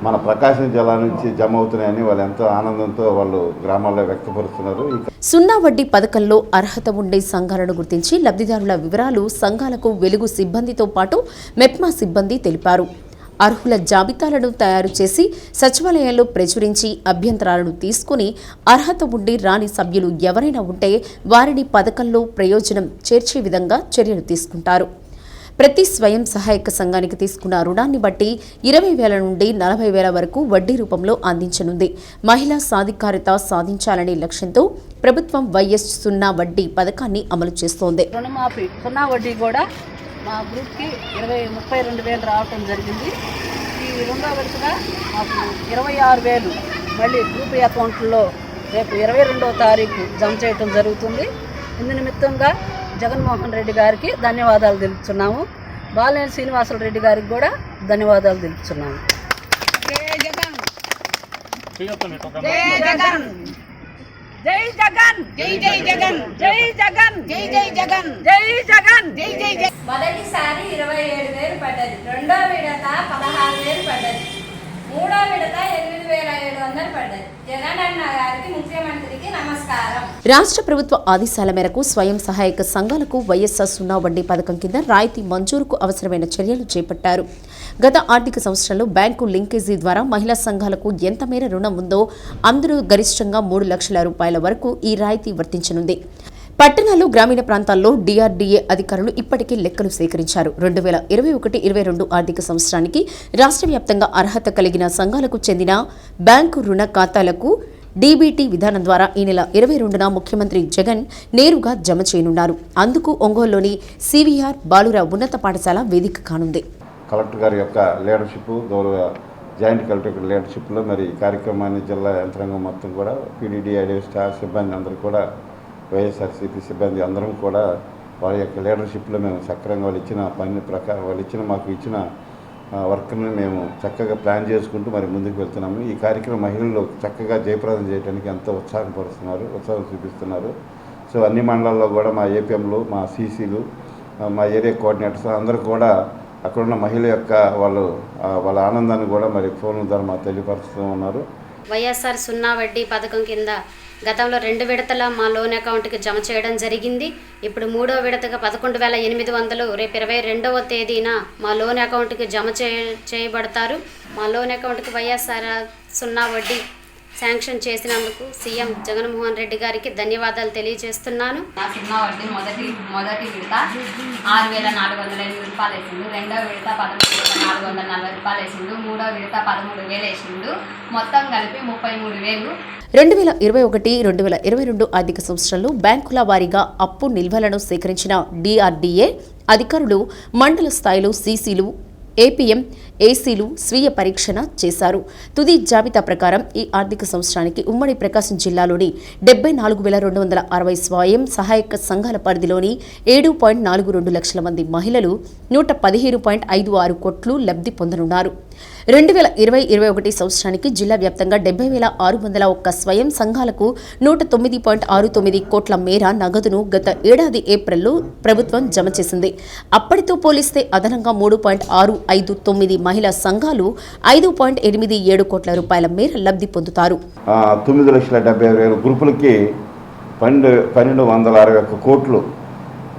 మన ప్రకాశం జిల్లా నుంచి జమ అవుతున్నాయని వాళ్ళు ఎంతో ఆనందంతో వాళ్ళు గ్రామాల్లో వ్యక్తపరుస్తున్నారు. సున్నా వడ్డీ పథకంలో అర్హత ఉండే సంఘాలను గుర్తించి లబ్ధిదారుల వివరాలు సంఘాలకు వెలుగు సిబ్బందితో పాటు మెప్మా సిబ్బంది తెలిపారు. అర్హుల జాబితాలను తయారు చేసి సచివాలయాల్లో ప్రచురించి అభ్యంతరాలను తీసుకుని అర్హత ఉండి రాని సభ్యులు ఎవరైనా ఉంటే వారిని పథకంలో ప్రయోజనం చేర్చే విధంగా చర్యలు తీసుకుంటారు. ప్రతి స్వయం సహాయక సంఘానికి తీసుకున్న రుణాన్ని బట్టి 20,000 నుండి 40,000 వరకు వడ్డీ రూపంలో అందించనుంది. మహిళా సాధికారత సాధించాలనే లక్ష్యంతో ప్రభుత్వం వైఎస్ సున్నా వడ్డీ పథకాన్ని అమలు చేస్తోంది. రుణమాఫీ సున్నా వడ్డీ కూడా మా గ్రూప్కి 32,000 రావటం జరిగింది. ఈ రెండో విడతగా మాకు 26,000 మళ్ళీ గ్రూప్ అకౌంట్లో రేపు 22వ తారీఖు జమ చేయటం జరుగుతుంది. ఇందు నిమిత్తంగా జగన్మోహన్ రెడ్డి గారికి ధన్యవాదాలు తెలుపుతున్నాము. బాలినేని శ్రీనివాసులు రెడ్డి గారికి కూడా ధన్యవాదాలు తెలుపుతున్నాము. జై జగన్ జై జై జగన్ జై జగన్ జై జై జగన్ జై జగన్ జై జై జగన్. మొదటిసారి 27,000 పడ్డది, రెండో విడత 16,000 పడ్డది, మూడో విడత 8,700 పడ్డది. జగన్ అన్న గారికి ముఖ్యమంత్రికి నమస్కారం. రాష్ట్ర ప్రభుత్వ ఆదేశాల మేరకు స్వయం సహాయక సంఘాలకు వైఎస్ఆర్ సున్నా వడ్డీ పథకం కింద రాయితీ మంజూరుకు అవసరమైన చర్యలు చేపట్టారు. గత ఆర్థిక సంవత్సరంలో బ్యాంకు లింకేజీ ద్వారా మహిళా సంఘాలకు ఎంత మేర రుణం ఉందో అందరూ గరిష్టంగా 3 లక్షల రూపాయల వరకు ఈ రాయితీ వర్తించనుంది. పట్టణాలు, గ్రామీణ ప్రాంతాల్లో డిఆర్డీఏ అధికారులు ఇప్పటికే లెక్కలు సేకరించారు. 2021-22 ఆర్థిక సంవత్సరానికి రాష్ట్ర వ్యాప్తంగా అర్హత కలిగిన సంఘాలకు చెందిన బ్యాంకు రుణ ఖాతాలకు డీబీటీ విధానం ద్వారా ఈ నెల 22న ముఖ్యమంత్రి జగన్ నేరుగా జమ చేయనున్నారు. అందుకు ఒంగోలులోని సివిఆర్ బాలురావు ఉన్నత పాఠశాల వేదిక కానుంది. కలెక్టర్ గారి యొక్క లీడర్షిప్, గౌరవ జాయింట్ కలెక్టర్ లీడర్షిప్లో మరి ఈ కార్యక్రమాన్ని జిల్లా యంత్రాంగం మొత్తం కూడా పీడీడీ, ఐడీ స్టాఫ్ సిబ్బంది అందరూ కూడా, వైఎస్ఆర్సీపీ సిబ్బంది అందరం కూడా వారి యొక్క లీడర్షిప్లో మేము సక్రమంగా వాళ్ళు ఇచ్చిన పని ప్రకారం మాకు ఇచ్చిన వర్క్ని మేము చక్కగా ప్లాన్ చేసుకుంటూ మరి ముందుకు వెళ్తున్నాము. ఈ కార్యక్రమం మహిళలు చక్కగా జయప్రదం చేయడానికి ఎంతో ఉత్సాహం చూపిస్తున్నారు. సో అన్ని మండలాల్లో కూడా మా ఏపీఎంలు, మా సీసీలు, మా ఏరియా కోఆర్డినేటర్స్ అందరూ కూడా అక్కడున్న మహిళ యొక్క వాళ్ళ ఆనందాన్ని కూడా మరి ఫోన్ ద్వారా మాకు తెలియపరుస్తూ ఉన్నారు. వైఎస్ఆర్ సున్నా వడ్డీ పథకం కింద గతంలో 2 విడతల మా లోన్ అకౌంట్కి జమ చేయడం జరిగింది. ఇప్పుడు 3వ విడతగా 11,800 రేపు 22వ తేదీన మా లోన్ అకౌంట్కి జమ చేయబడతారు. మా లోన్ అకౌంట్కి వైఎస్ఆర్ సున్నా వడ్డీ శాంక్షన్ చేసినందుకు సీఎం జగన్మోహన్ రెడ్డి గారికి ధన్యవాదాలు తెలియజేస్తున్నాను. నా సున్నా వడ్డీ మొదటి విడత 6,408 రూపాయలు వేసిండు, రెండవ విడత 13,440 రూపాయలు వేసిండు, మూడవ విడత 13,000 వేసిండు, మొత్తం కలిపి 33,000. 2021-22 ఆర్థిక సంవత్సరంలో బ్యాంకుల వారీగా అప్పు నిల్వలను సేకరించిన డిఆర్డీఏ అధికారులు మండల స్థాయిలో సీసీలు, ఏపీఎం, ఏసీలు స్వీయ పరీక్షణ చేశారు. తుది జాబితా ప్రకారం ఈ ఆర్థిక సంవత్సరానికి ఉమ్మడి ప్రకాశం జిల్లాలోని 74,260 స్వయం సహాయక సంఘాల పరిధిలోని 7.42 లక్షల మంది మహిళలు 115.56 కోట్లు లబ్ధి పొందనున్నారు. 2020-21 సంవత్సరానికి జిల్లా వ్యాప్తంగా 70,601 స్వయం సంఘాలకు 109.69 కోట్ల మేర నగదును గత ఏడాది ఏప్రిల్లో ప్రభుత్వం జమ చేసింది. అప్పటితో పోలిస్తే అదనంగా 3.659 మహిళా సంఘాలు 5.87 కోట్ల రూపాయల మేర లబ్ధి పొందుతారు. 9,70,000 గ్రూపులకి 1,261 కోట్లు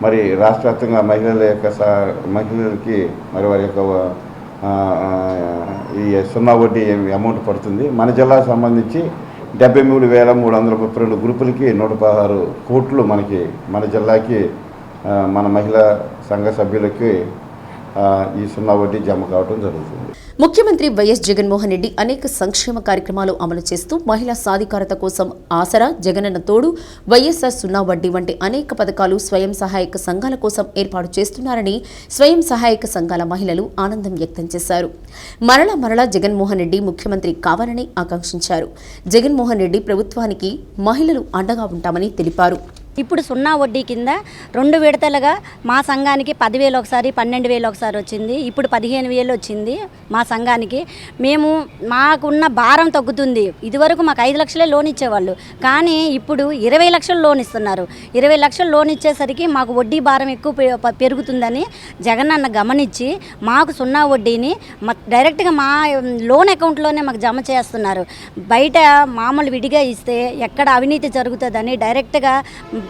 మరి రాష్ట్ర వ్యాప్తంగా మహిళలకి మరి వారి యొక్క ఈ సున్నా వడ్డీ అమౌంట్ పడుతుంది. మన జిల్లాకు సంబంధించి 73,332 గ్రూపులకి 116 కోట్లు మన జిల్లాకి మన మహిళా సంఘ సభ్యులకి ఈ సున్నా వడ్డీ జమ కావడం జరుగుతుంది. ముఖ్యమంత్రి వైఎస్ జగన్మోహన్ రెడ్డి అనేక సంక్షేమ కార్యక్రమాలు అమలు చేస్తూ మహిళా సాధికారత కోసం ఆసరా, జగనన్న తోడు, వైఎస్ఆర్ సున్నా వడ్డీ వంటి అనేక పథకాలు స్వయం సహాయక సంఘాల కోసం ఏర్పాటు చేస్తున్నారని స్వయం సహాయక సంఘాల మహిళలు ఆనందం వ్యక్తం చేశారు. మరలా జగన్మోహన్ రెడ్డి ముఖ్యమంత్రి కావాలని ఆకాంక్షించారు. జగన్మోహన్ రెడ్డి ప్రభుత్వానికి మహిళలు అండగా ఉంటామని తెలిపారు. ఇప్పుడు 0 వడ్డీ కింద 2 విడతలుగా మా సంఘానికి 10,000 ఒకసారి, 12,000 ఒకసారి వచ్చింది. ఇప్పుడు 15,000 వచ్చింది మా సంఘానికి. మేము మాకున్న భారం తగ్గుతుంది. ఇదివరకు మాకు 5 లక్షలే లోన్ ఇచ్చేవాళ్ళు, కానీ ఇప్పుడు 20 లక్షలు లోన్ ఇస్తున్నారు. 20 లక్షలు లోన్ ఇచ్చేసరికి మాకు వడ్డీ భారం ఎక్కువ పెరుగుతుందని జగనన్న గమనించి మాకు 0 వడ్డీని డైరెక్ట్గా మా లోన్ అకౌంట్లోనే మాకు జమ చేస్తున్నారు. బయట మామూలు విడిగా ఇస్తే ఎక్కడ అవినీతి జరుగుతుందని డైరెక్ట్గా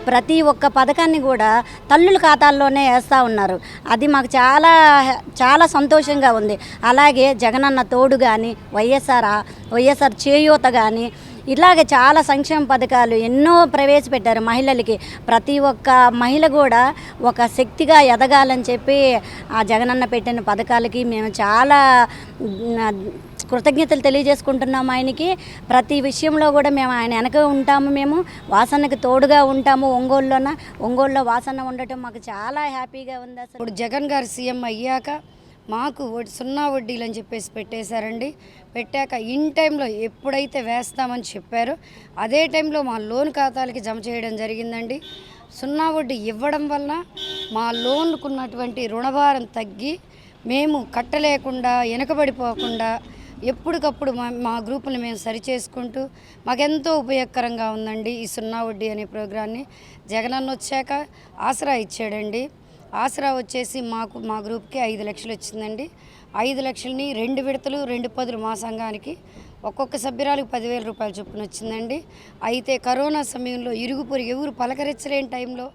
ప్రతి ఒక్క పథకాన్ని కూడా తల్లుల ఖాతాల్లోనే వేస్తూ ఉన్నారు. అది మాకు చాలా చాలా సంతోషంగా ఉంది. అలాగే జగనన్న తోడు కానీ, వైఎస్ఆర్ చేయూత కానీ, ఇలాగే చాలా సంక్షేమ పథకాలు ఎన్నో ప్రవేశపెట్టారు మహిళలకి. ప్రతి ఒక్క మహిళ కూడా ఒక శక్తిగా ఎదగాలని చెప్పి ఆ జగనన్న పెట్టిన పథకాలకి మేము చాలా కృతజ్ఞతలు తెలియజేసుకుంటున్నాము. ఆయనకి ప్రతి విషయంలో కూడా మేము ఆయన వెనక ఉంటాము. మేము వాసన్నకి తోడుగా ఉంటాము. ఒంగోలులో వాసన్న ఉండటం మాకు చాలా హ్యాపీగా ఉంది. అసలు ఇప్పుడు జగన్ గారు సీఎం అయ్యాక మాకు 0 వడ్డీలు అని చెప్పేసి పెట్టేశారండి. పెట్టాక ఇన్ టైంలో ఎప్పుడైతే వేస్తామని చెప్పారో అదే టైంలో మా లోన్ ఖాతాలకి జమ చేయడం జరిగిందండి. 0 వడ్డీ ఇవ్వడం వల్ల మా లోన్కున్నటువంటి రుణభారం తగ్గి మేము కట్టలేకుండా వెనకబడిపోకుండా ఎప్పటికప్పుడు మా గ్రూపులు మేము సరిచేసుకుంటూ మాకెంతో ఉపయోగకరంగా ఉందండి ఈ 0 వడ్డీ అనే ప్రోగ్రాన్ని. జగనన్న వచ్చాక ఆసరా ఇచ్చాడండి. ఆసరా వచ్చేసి మా గ్రూప్కి 5 లక్షలు వచ్చిందండి. 5 లక్షలని 2 విడతలు 2 పదులు మా సంఘానికి ఒక్కొక్క సభ్యురాలకు 10,000 రూపాయల చొప్పున వచ్చిందండి. అయితే కరోనా సమయంలో ఇరుగు పొరుగు ఎవరు పలకరించలేని టైంలో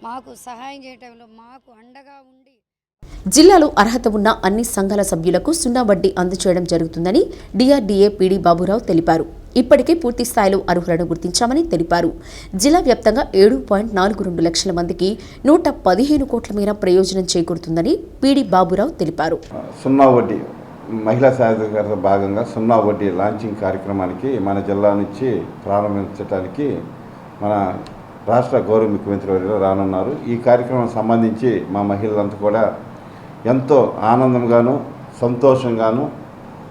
మాకు సహాయం చేయడం టైంలో మాకు అండగా ఉండి జిల్లాలో అర్హత ఉన్న అన్ని సంఘాల సభ్యులకు 0 వడ్డీ అందజేయడం జరుగుతుందని డిఆర్డీఏ పీడీ బాబురావు తెలిపారు. ఇప్పటికే పూర్తి స్థాయిలో అర్హులను గుర్తించామని తెలిపారు. జిల్లా వ్యాప్తంగా 7.42 లక్షల మందికి 115 కోట్ల మేర ప్రయోజనం చేకూరుతుందని పీడీ బాబురావు తెలిపారు. 0 వడ్డీ మహిళా సాధికారత భాగంగా 0 వడ్డీ లాంచింగ్ కార్యక్రమానికి మన జిల్లా నుంచి ప్రారంభించడానికి మన రాష్ట్ర గౌరవ ముఖ్యమంత్రి వర్యులు రానున్నారు. ఈ కార్యక్రమం సంబంధించి మా మహిళలంతా కూడా ఎంతో ఆనందంగాను సంతోషంగాను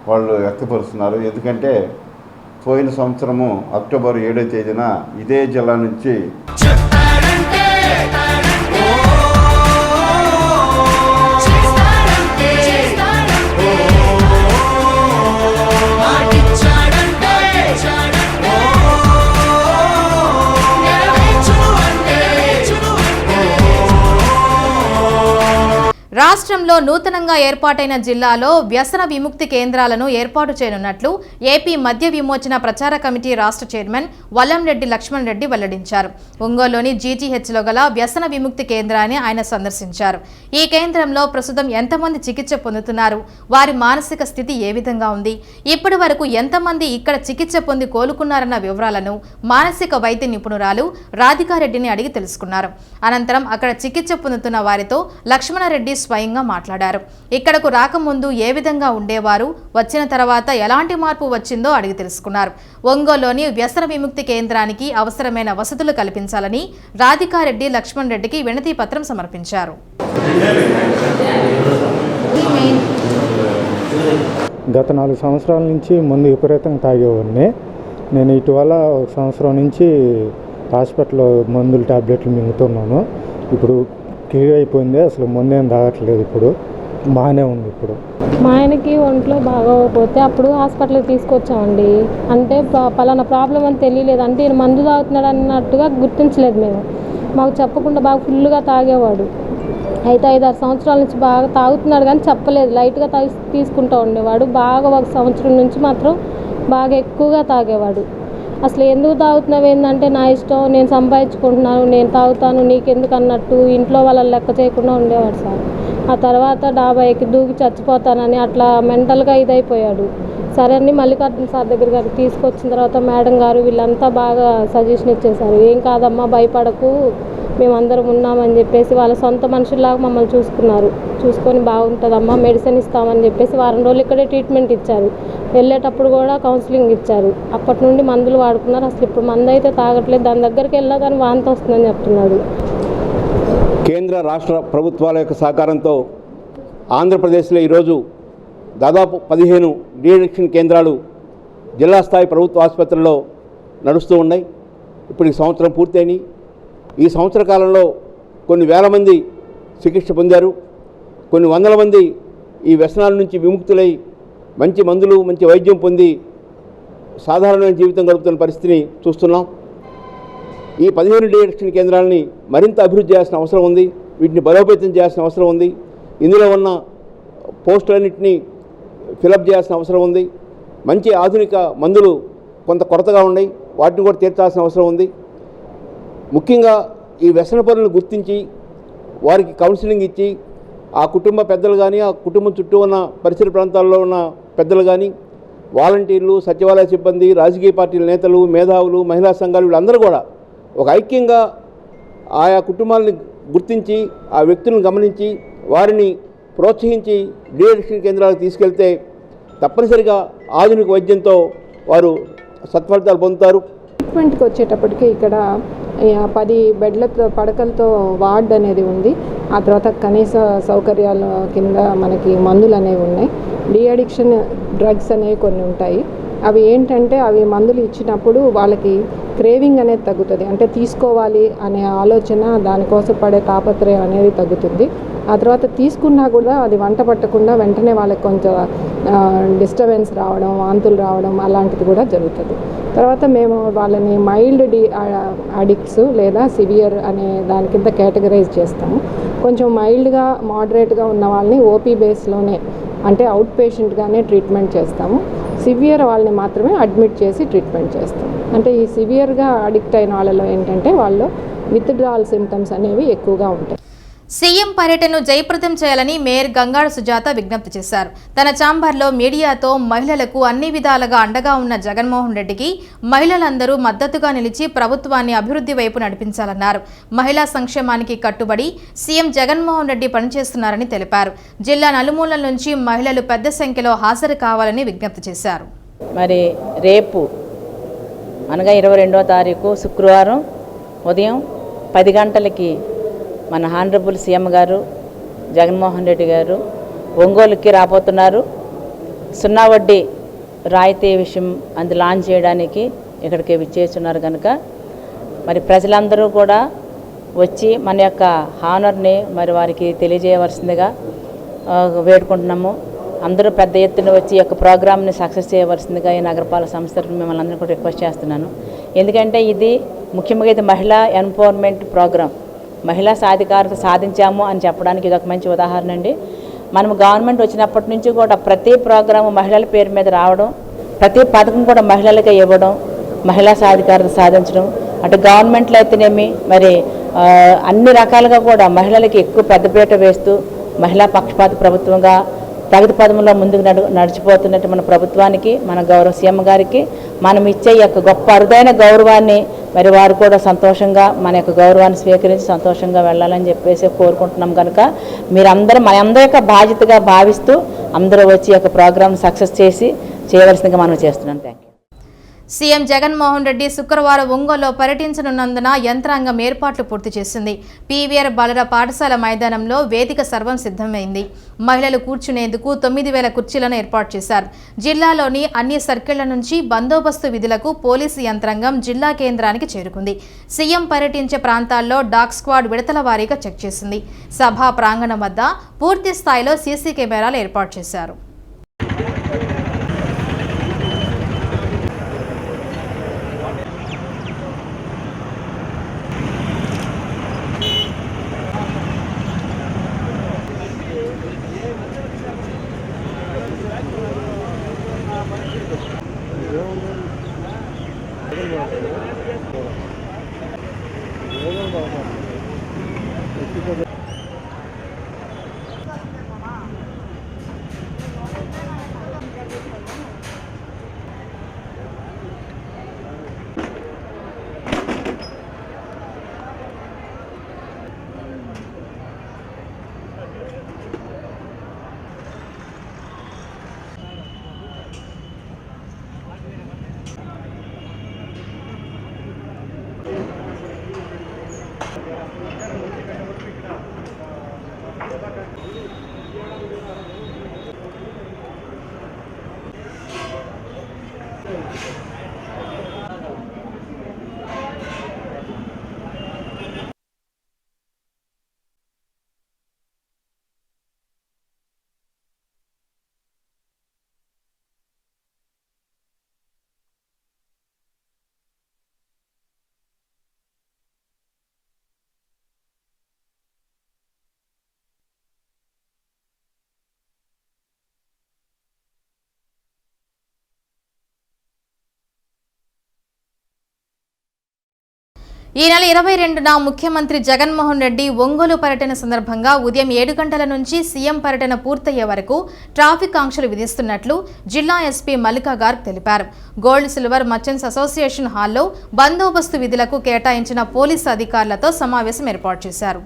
వాళ్ళు వ్యక్తపరుస్తున్నారు. ఎందుకంటే పోయిన సంవత్సరము అక్టోబర్ 7వ తేదీన ఇదే జిల్లా నుంచి రాష్ట్రంలో నూతనంగా ఏర్పాటైన జిల్లాలో వ్యసన విముక్తి కేంద్రాలను ఏర్పాటు చేయనున్నట్లు ఏపీ మద్య విమోచన ప్రచార కమిటీ రాష్ట్ర చైర్మన్ వల్లంరెడ్డి లక్ష్మణ్ రెడ్డి వెల్లడించారు. ఒంగోలులోని జీజీహెచ్లో గల వ్యసన విముక్తి కేంద్రాన్ని ఆయన సందర్శించారు. ఈ కేంద్రంలో ప్రస్తుతం ఎంతమంది చికిత్స పొందుతున్నారు, వారి మానసిక స్థితి ఏ విధంగా ఉంది, ఇప్పటి వరకు ఎంతమంది ఇక్కడ చికిత్స పొంది కోలుకున్నారన్న వివరాలను మానసిక వైద్య నిపుణురాలు రాధికారెడ్డిని అడిగి తెలుసుకున్నారు. అనంతరం అక్కడ చికిత్స పొందుతున్న వారితో లక్ష్మణరెడ్డి స్వయంగా మాట్లాడారు. ఇక్కడకు రాకముందు ఏ విధంగా ఉండేవారు, వచ్చిన తర్వాత ఎలాంటి మార్పు వచ్చిందో అడిగి తెలుసుకున్నారు. ఒంగోలులోని వ్యసన విముక్తి కేంద్రానికి అవసరమైన వసతులు కల్పించాలని రాధికారెడ్డి లక్ష్మణ్ రెడ్డికి వినతి పత్రం సమర్పించారు. గత 4 సంవత్సరాల నుంచి ముందు విపరీతంగా తాగేవాడిని. నేను ఇటీవల 1 సంవత్సరం నుంచి హాస్పిటల్లో మందులు టాబ్లెట్లు మింగుతున్నాను. ఇప్పుడు క్లియర్ అయిపోయింది. అసలు ముందేం తాగట్లేదు. ఇప్పుడు బాగానే ఉంది. ఇప్పుడు మా ఆయనకి ఒంట్లో బాగోకపోతే అప్పుడు హాస్పిటల్కి తీసుకొచ్చామండి. అంటే పలానా ప్రాబ్లం అని తెలియలేదు. అంటే ఈయన మందు తాగుతున్నాడు అన్నట్టుగా గుర్తించలేదు మేము. మాకు చెప్పకుండా బాగా ఫుల్గా తాగేవాడు. అయితే 5-6 సంవత్సరాల నుంచి బాగా తాగుతున్నాడు కానీ చెప్పలేదు. లైట్గా తీసుకుంటూ ఉండేవాడు. బాగా 1 సంవత్సరం నుంచి మాత్రం బాగా ఎక్కువగా తాగేవాడు. అసలు ఎందుకు తాగుతున్నావు ఏంటంటే నా ఇష్టం, నేను సంపాదించుకుంటున్నాను, నేను తాగుతాను, నీకెందుకు అన్నట్టు ఇంట్లో వాళ్ళని లెక్క చేయకుండా ఉండేవాడు సార్. ఆ తర్వాత డాబా ఎక్కి దూకి చచ్చిపోతానని అట్లా మెంటల్గా ఇదైపోయాడు. సరే అని మల్లికార్జున సార్ దగ్గరికి తీసుకొచ్చిన తర్వాత మేడం గారు వీళ్ళంతా బాగా సజెషన్ ఇచ్చేశారు. ఏం కాదమ్మా, భయపడకు, మేమందరం ఉన్నామని చెప్పేసి వాళ్ళ సొంత మనుషుల్లాగా మమ్మల్ని చూసుకొని బాగుంటుందమ్మా, మెడిసిన్ ఇస్తామని చెప్పేసి వారం రోజులు ఇక్కడే ట్రీట్మెంట్ ఇచ్చారు. వెళ్ళేటప్పుడు కూడా కౌన్సిలింగ్ ఇచ్చారు. అప్పటి నుండి మందులు వాడుకున్నారు. అసలు ఇప్పుడు మందు అయితే తాగట్లేదు. దాని దగ్గరికి వెళ్ళినా కానీ వాంతి వస్తుందని చెప్తున్నాడు. కేంద్ర రాష్ట్ర ప్రభుత్వాల యొక్క సహకారంతో ఆంధ్రప్రదేశ్లో ఈరోజు దాదాపు 15 డీఅడిక్షన్ కేంద్రాలు జిల్లా స్థాయి ప్రభుత్వ ఆసుపత్రుల్లో నడుస్తూ ఉన్నాయి. ఇప్పుడు ఈ సంవత్సరం పూర్తయినాయి. ఈ సంవత్సర కాలంలో కొన్ని వేల మంది చికిత్స పొందారు. కొన్ని వందల మంది ఈ వ్యసనాల నుంచి విముక్తులై మంచి మందులు, మంచి వైద్యం పొంది సాధారణమైన జీవితం గడుపుతున్న పరిస్థితిని చూస్తున్నాం. ఈ 15 డీఅడిక్షన్ కేంద్రాలని మరింత అభివృద్ధి చేయాల్సిన అవసరం ఉంది. వీటిని బలోపేతం చేయాల్సిన అవసరం ఉంది. ఇందులో ఉన్న పోస్టులన్నింటినీ ఫిలప్ చేయాల్సిన అవసరం ఉంది. మంచి ఆధునిక మందులు కొంత కొరతగా ఉన్నాయి, వాటిని కూడా తీర్చాల్సిన అవసరం ఉంది. ముఖ్యంగా ఈ వ్యసన పనులను గుర్తించి వారికి కౌన్సిలింగ్ ఇచ్చి ఆ కుటుంబ పెద్దలు కానీ, ఆ కుటుంబం చుట్టూ ఉన్న పరిసర ప్రాంతాల్లో ఉన్న పెద్దలు కానీ, వాలంటీర్లు, సచివాలయ సిబ్బంది, రాజకీయ పార్టీల నేతలు, మేధావులు, మహిళా సంఘాలు వీళ్ళందరూ కూడా ఒక ఐక్యంగా ఆయా కుటుంబాలని గుర్తించి ఆ వ్యక్తులను గమనించి వారిని ప్రోత్సహించి డీఅడిక్షన్ కేంద్రాలకు తీసుకెళ్తే తప్పనిసరిగా ఆధునిక వైద్యంతో వారు సత్ఫలితాలు పొందుతారు. ట్రీట్మెంట్కి వచ్చేటప్పటికి ఇక్కడ 10 బెడ్లతో పడకలతో వార్డ్ అనేది ఉంది. ఆ తర్వాత కనీస సౌకర్యాల కింద మనకి మందులు అనేవి ఉన్నాయి. డీఅడిక్షన్ డ్రగ్స్ అనేవి కొన్ని ఉంటాయి. అవి ఏంటంటే అవి మందులు ఇచ్చినప్పుడు వాళ్ళకి క్రేవింగ్ అనేది తగ్గుతుంది. అంటే తీసుకోవాలి అనే ఆలోచన, దానికోసం పడే తాపత్రయం అనేది తగ్గుతుంది. ఆ తర్వాత తీసుకున్నా కూడా అది వంట పట్టకుండా వెంటనే వాళ్ళకి కొంచెం డిస్టర్బెన్స్ రావడం, వాంతులు రావడం అలాంటిది కూడా జరుగుతుంది. తర్వాత మేము వాళ్ళని మైల్డ్ అడిక్ట్స్ లేదా సివియర్ అనే దాని కింద కేటగరైజ్ చేస్తాము. కొంచెం మైల్డ్గా, మోడరేట్గా ఉన్న వాళ్ళని ఓపీ బేస్లోనే అంటే అవుట్ పేషెంట్గానే ట్రీట్మెంట్ చేస్తాము. సివియర్ వాళ్ళని మాత్రమే అడ్మిట్ చేసి ట్రీట్మెంట్ చేస్తాం. అంటే ఈ సివియర్గా అడిక్ట్ అయిన వాళ్ళలో ఏంటంటే వాళ్ళు విత్డ్రాల్ సిమ్టమ్స్ అనేవి ఎక్కువగా ఉంటాయి. సీఎం పర్యటనను జయప్రదం చేయాలని మేయర్ గంగాడ సుజాత విజ్ఞప్తి చేశారు. తన ఛాంబర్లో మీడియాతో మహిళలకు అన్ని విధాలుగా అండగా ఉన్న జగన్మోహన్ రెడ్డికి మహిళలందరూ మద్దతుగా నిలిచి ప్రభుత్వాన్ని అభివృద్ధి వైపు నడిపించాలన్నారు. మహిళా సంక్షేమానికి కట్టుబడి సీఎం జగన్మోహన్ రెడ్డి పనిచేస్తున్నారని తెలిపారు. జిల్లా నలుమూలల నుంచి మహిళలు పెద్ద సంఖ్యలో హాజరు కావాలని విజ్ఞప్తి చేశారు. మరి రేపు అనగా 22వ తారీఖు శుక్రవారం ఉదయం 10 గంటలకి మన హానరబుల్ సీఎం గారు జగన్మోహన్ రెడ్డి గారు ఒంగోలుకి రాబోతున్నారు. 0 వడ్డీ రాయితీ విషయం అది లాంచ్ చేయడానికి ఇక్కడికి విచ్చేస్తున్నారు కనుక మరి ప్రజలందరూ కూడా వచ్చి మన యొక్క హానర్ని మరి వారికి తెలియజేయవలసిందిగా వేడుకుంటున్నాము. అందరూ పెద్ద ఎత్తున వచ్చి ఈ యొక్క ప్రోగ్రామ్ని సక్సెస్ చేయవలసిందిగా ఈ నగరపాలక సంస్థలకు మిమ్మల్ని అందరూ కూడా రిక్వెస్ట్ చేస్తున్నాను. ఎందుకంటే ఇది ముఖ్యంగా ఇది మహిళా ఎంపవర్మెంట్ ప్రోగ్రామ్, మహిళా సాధికారత సాధించాము అని చెప్పడానికి ఇది ఒక మంచి ఉదాహరణ అండి. మనం గవర్నమెంట్ వచ్చినప్పటి నుంచి కూడా ప్రతి ప్రోగ్రాము మహిళల పేరు మీద రావడం, ప్రతి పథకం కూడా మహిళలకే ఇవ్వడం, మహిళా సాధికారత సాధించడం, అటు గవర్నమెంట్లో అయితేనేమి మరి అన్ని రకాలుగా కూడా మహిళలకి ఎక్కువ పెద్దపీట వేస్తూ మహిళా పక్షపాత ప్రభుత్వంగా ప్రగతి పదంలో ముందుకు నడిచిపోతున్నట్టు మన ప్రభుత్వానికి, మన గౌరవ సీఎం గారికి మనం ఇచ్చే ఈ యొక్క గొప్ప అరుదైన గౌరవాన్ని మరి వారు కూడా సంతోషంగా మన యొక్క గౌరవాన్ని స్వీకరించి సంతోషంగా వెళ్ళాలని చెప్పేసి కోరుకుంటున్నాం. కనుక మీరందరూ మన అందరి యొక్క బాధ్యతగా భావిస్తూ అందరూ వచ్చి ఈ యొక్క ప్రోగ్రామ్ సక్సెస్ చేసి చేయవలసిందిగా మనం చేస్తున్నాం. Thank you. CM Jaganmohan Reddy శుక్రవారం ఒంగోలులో పర్యటించనున్నందున యంత్రాంగం ఏర్పాట్లు పూర్తి చేసింది. పీవీఆర్ బాలుర పాఠశాల మైదానంలో వేదిక సర్వం సిద్ధమైంది. మహిళలు కూర్చునేందుకు 9000 కుర్చీలను ఏర్పాటు చేశారు. జిల్లాలోని అన్ని సర్కిళ్ల నుంచి బందోబస్తు విధులకు పోలీసు యంత్రాంగం జిల్లా కేంద్రానికి చేరుకుంది. సీఎం పర్యటించే ప్రాంతాల్లో డాగ్ స్క్వాడ్ విడతల వారీగా చెక్ చేసింది. సభా ప్రాంగణం వద్ద పూర్తి స్థాయిలో సీసీ కెమెరాలు ఏర్పాటు చేశారు. ఈ నెల 22న ముఖ్యమంత్రి జగన్మోహన్ రెడ్డి ఒంగోలు పర్యటన సందర్భంగా ఉదయం 7 గంటల నుంచి సీఎం పర్యటన పూర్తయ్యే వరకు ట్రాఫిక్ ఆంక్షలు విధిస్తున్నట్లు జిల్లా ఎస్పీ మల్లికా గార్గ్ తెలిపారు. గోల్డ్ సిల్వర్ మర్చెంట్స్ అసోసియేషన్ హాల్లో బందోబస్తు విధులకు కేటాయించిన పోలీసు అధికారులతో సమావేశం ఏర్పాటు చేశారు.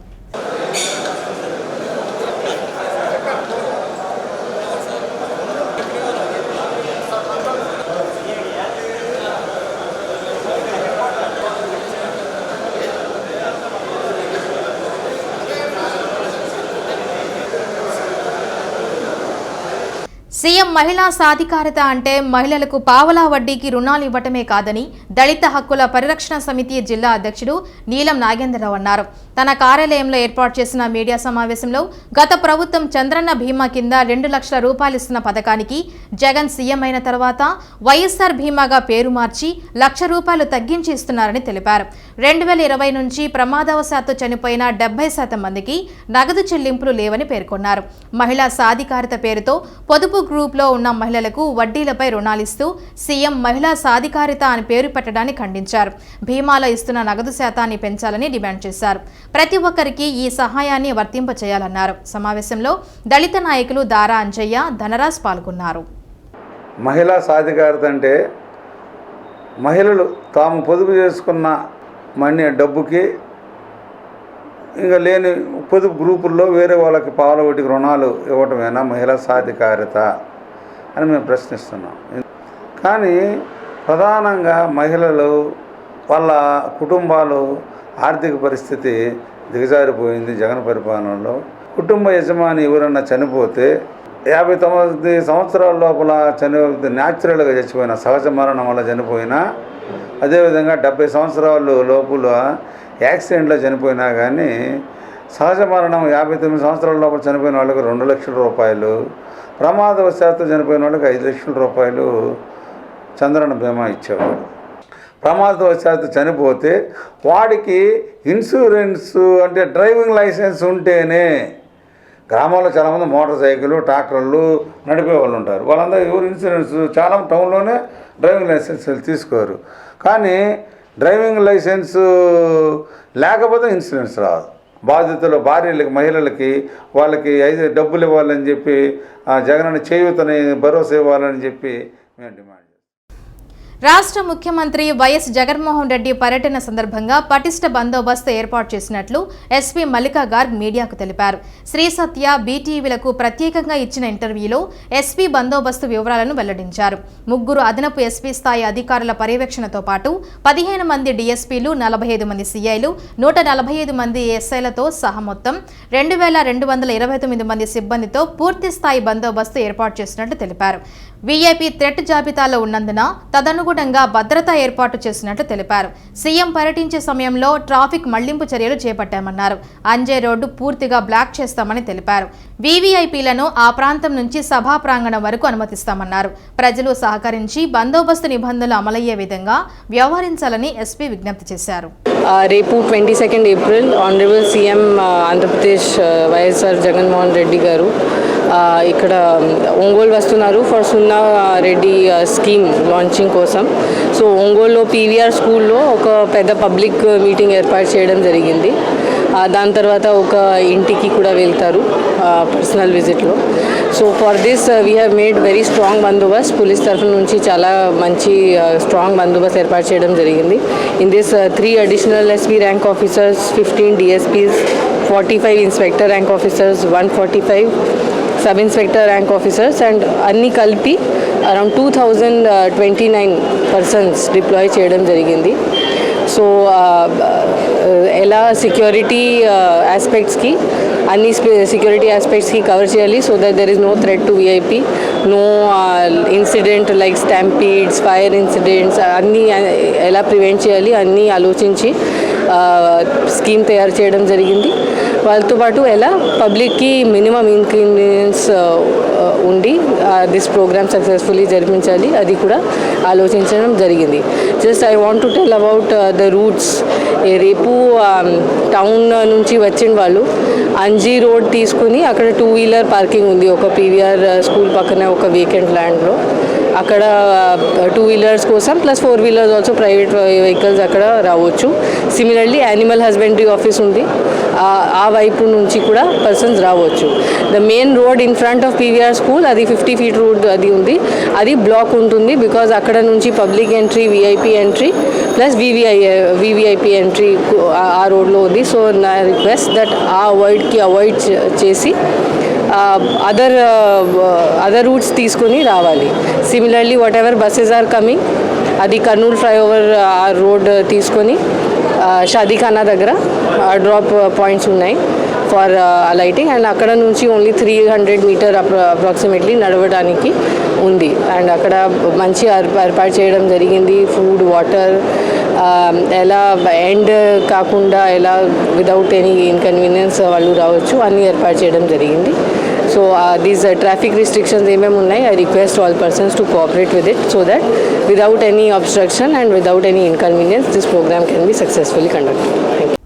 సీఎం మహిళా సాధికారత అంటే మహిళలకు పావలా వడ్డీకి రుణాలు ఇవ్వటమే కాదని దళిత హక్కుల పరిరక్షణ సమితి జిల్లా అధ్యక్షుడు నీలం నాగేంద్రరావు అన్నారు. తన కార్యాలయంలో ఏర్పాటు చేసిన మీడియా సమావేశంలో గత ప్రభుత్వం చంద్రన్న బీమా కింద 2 లక్షల రూపాయలు ఇస్తున్న పథకానికి జగన్ సీఎం అయిన తర్వాత వైఎస్ఆర్ బీమాగా పేరు మార్చి ₹1,00,000 తగ్గించి ఇస్తున్నారని తెలిపారు. 2020 నుంచి ప్రమాదవశాత్తు చనిపోయిన 70% మందికి నగదు చెల్లింపులు లేవని పేర్కొన్నారు. మహిళా సాధికారత పేరుతో పొదుపు గ్రూప్లో ఉన్న మహిళలకు వడ్డీలపై రుణాలిస్తూ సీఎం మహిళా సాధికారిత అని పేరు పెట్టడాన్ని ఖండించారు. బీమాలో ఇస్తున్న నగదు శాతాన్ని పెంచాలని డిమాండ్ చేశారు. ప్రతి ఒక్కరికి ఈ సహాయాన్ని వర్తింపచేయాలన్నారు. సమావేశంలో దళిత నాయకులు దారా అంజయ్య, ధనరాజ్ పాల్గొన్నారు. మహిళా సాధికారత అంటే మహిళలు తాము పొదుపు చేసుకున్న మనీ డబ్బుకి ఇంకా లేని పొదుపు గ్రూపుల్లో వేరే వాళ్ళకి పావుల వడ్డీకి రుణాలు ఇవ్వటమేనా మహిళా సాధికారత అని మేము ప్రశ్నిస్తున్నాం. కానీ ప్రధానంగా మహిళలు వాళ్ళ కుటుంబాలు ఆర్థిక పరిస్థితి దిగజారిపోయింది. జగన్ పరిపాలనలో కుటుంబ యజమాని ఎవరన్నా చనిపోతే 59 సంవత్సరాల లోపల న్యాచురల్గా చచ్చిపోయిన, సహజ మరణం వల్ల చనిపోయినా, అదేవిధంగా 70 సంవత్సరాలు లోపల యాక్సిడెంట్లో చనిపోయినా కానీ సహజ మరణం 59 సంవత్సరాల లోపల చనిపోయిన వాళ్ళకి ₹2,00,000, ప్రమాదవశాత్తు చనిపోయిన వాళ్ళకి ₹5,00,000 చంద్రన్న బీమా ఇచ్చేవాడు. ప్రమాదవశాత్తు చనిపోతే వాడికి ఇన్సూరెన్స్ అంటే డ్రైవింగ్ లైసెన్స్ ఉంటేనే. గ్రామాల్లో చాలామంది మోటార్ సైకిళ్ళు, ట్రాక్టర్లు నడిపే వాళ్ళు ఉంటారు. వాళ్ళందరూ ఎవరు ఇన్సూరెన్స్ చాలా టౌన్లోనే డ్రైవింగ్ లైసెన్స్ తీసుకోరు. కానీ డ్రైవింగ్ లైసెన్స్ లేకపోతే ఇన్సూరెన్స్ రాదు. బాధితులు భార్యలకి, మహిళలకి వాళ్ళకి డబ్బులు ఇవ్వాలని చెప్పి జగనన్న చేయూతని భరోసా ఇవ్వాలని చెప్పి మేము డిమాండ్. రాష్ట్ర ముఖ్యమంత్రి వైఎస్ జగన్మోహన్ రెడ్డి పర్యటన సందర్భంగా పటిష్ట బందోబస్తు ఏర్పాటు చేసినట్లు ఎస్పీ మల్లికా గార్గ్ మీడియాకు తెలిపారు. శ్రీ సత్య బీటీవీలకు ప్రత్యేకంగా ఇచ్చిన ఇంటర్వ్యూలో ఎస్పీ బందోబస్తు వివరాలను వెల్లడించారు. 3 అదనపు ఎస్పీ స్థాయి అధికారుల పర్యవేక్షణతో పాటు 15 మంది డీఎస్పీలు, 45 మంది సీఐలు, 145 మంది ఎస్ఐలతో సహా మొత్తం 2,229 మంది సిబ్బందితో పూర్తి స్థాయి బందోబస్తు ఏర్పాటు చేసినట్లు తెలిపారు. వీఐపీ థ్రెట్ జాబితాలో ఉన్నందున తదనుగుణంగా భద్రతా ఏర్పాటు చేసినట్లు తెలిపారు. సీఎం పర్యటించే సమయంలో ట్రాఫిక్ మళ్లింపు చర్యలు చేపట్టామన్నారు. అంజే రోడ్డు పూర్తిగా బ్లాక్ చేస్తామని తెలిపారు. వీవీఐపీలను ఆ ప్రాంతం నుంచి సభా ప్రాంగణం వరకు అనుమతిస్తామన్నారు. ప్రజలు సహకరించి బందోబస్తు నిబంధనలు అమలయ్యే విధంగా వ్యవహరించాలని ఎస్పీ విజ్ఞప్తి చేశారు. రేపు 22 April honourable CM Andhra Pradesh YSR Jaganmohan Reddy గారు ఇక్కడ ఒంగోలు వస్తున్నారు ఫర్ సున్నా రెడ్డి స్కీమ్ లాంచింగ్ కోసం. సో ఒంగోలులో పీవీఆర్ స్కూల్లో ఒక పెద్ద పబ్లిక్ మీటింగ్ ఏర్పాటు చేయడం జరిగింది. దాని తర్వాత ఒక ఇంటికి కూడా వెళ్తారు పర్సనల్ విజిట్లో. So for this we have made very strong bandobast. Police తరఫు నుంచి చాలా మంచి స్ట్రాంగ్ బందోబస్త్ ఏర్పాటు చేయడం జరిగింది. In this 3 additional SP rank officers, 15 DSPs, 45 inspector rank officers, 145 sub inspector rank officers and అన్నీ కలిపి అరౌండ్ 2,029 పర్సన్స్ డిప్లాయ్ చేయడం జరిగింది. సో ఎలా సెక్యూరిటీ ఆస్పెక్ట్స్కి అన్ని సెక్యూరిటీ ఆస్పెక్ట్స్కి కవర్ చేయాలి so that there is no threat to VIP, no incident like stampedes, fire incidents అన్నీ ఎలా ప్రివెంట్ చేయాలి అన్నీ ఆలోచించి స్కీమ్ తయారు చేయడం జరిగింది. వాళ్ళతో పాటు ఎలా పబ్లిక్కి మినిమం ఇన్కన్వీనియన్స్ ఉండి దిస్ ప్రోగ్రామ్ సక్సెస్ఫుల్లీ జరిపించాలి అది కూడా ఆలోచించడం జరిగింది. Just I want to tell about the roots. రేపు టౌన్ నుంచి వచ్చిన వాళ్ళు అంజీ రోడ్ తీసుకుని అక్కడ 2 వీలర్ పార్కింగ్ ఉంది ఒక పీవీఆర్ స్కూల్ పక్కనే ఒక వేకెంట్ ల్యాండ్లో. అక్కడ 2 వీలర్స్ కోసం plus 4 wheelers also private vehicles అక్కడ రావచ్చు. సిమిలర్లీ యానిమల్ హస్బెండరీ ఆఫీస్ ఉంది, ఆ వైపు నుంచి కూడా పర్సన్స్ రావచ్చు. The main road in front of PVR school అది 50 feet రోడ్ అది ఉంది, అది బ్లాక్ ఉంటుంది. బికాజ్ అక్కడ నుంచి public entry, VIP entry plus VVIP entry ఆ రోడ్లో ఉంది. సో నా రిక్వెస్ట్ దట్ ఆ అవాయిడ్ చేసి అదర్ రూట్స్ తీసుకొని రావాలి. Similarly whatever buses are coming అది కర్నూలు ఫ్లైఓవర్ ఆ రోడ్ తీసుకొని షాదీఖానా దగ్గర డ్రాప్ పాయింట్స్ ఉన్నాయి ఫర్ అలైటింగ్, అండ్ అక్కడ నుంచి ఓన్లీ 300 మీటర్ అప్రాక్సిమేట్లీ నడవడానికి ఉంది. అండ్ అక్కడ మంచి ఏర్పాటు చేయడం జరిగింది. ఫుడ్, వాటర్ ఎలా ఎండ్ కాకుండా ఎలా వితౌట్ ఎనీ ఇన్కన్వీనియన్స్ వాళ్ళు రావచ్చు అన్నీ ఏర్పాటు చేయడం జరిగింది. సో దీస్ ట్రాఫిక్ రిస్ట్రిక్షన్స్ ఏమేమి ఉన్నాయి, I request all persons to cooperate with it so that without any obstruction and without any inconvenience this program can be successfully conducted. Thank you.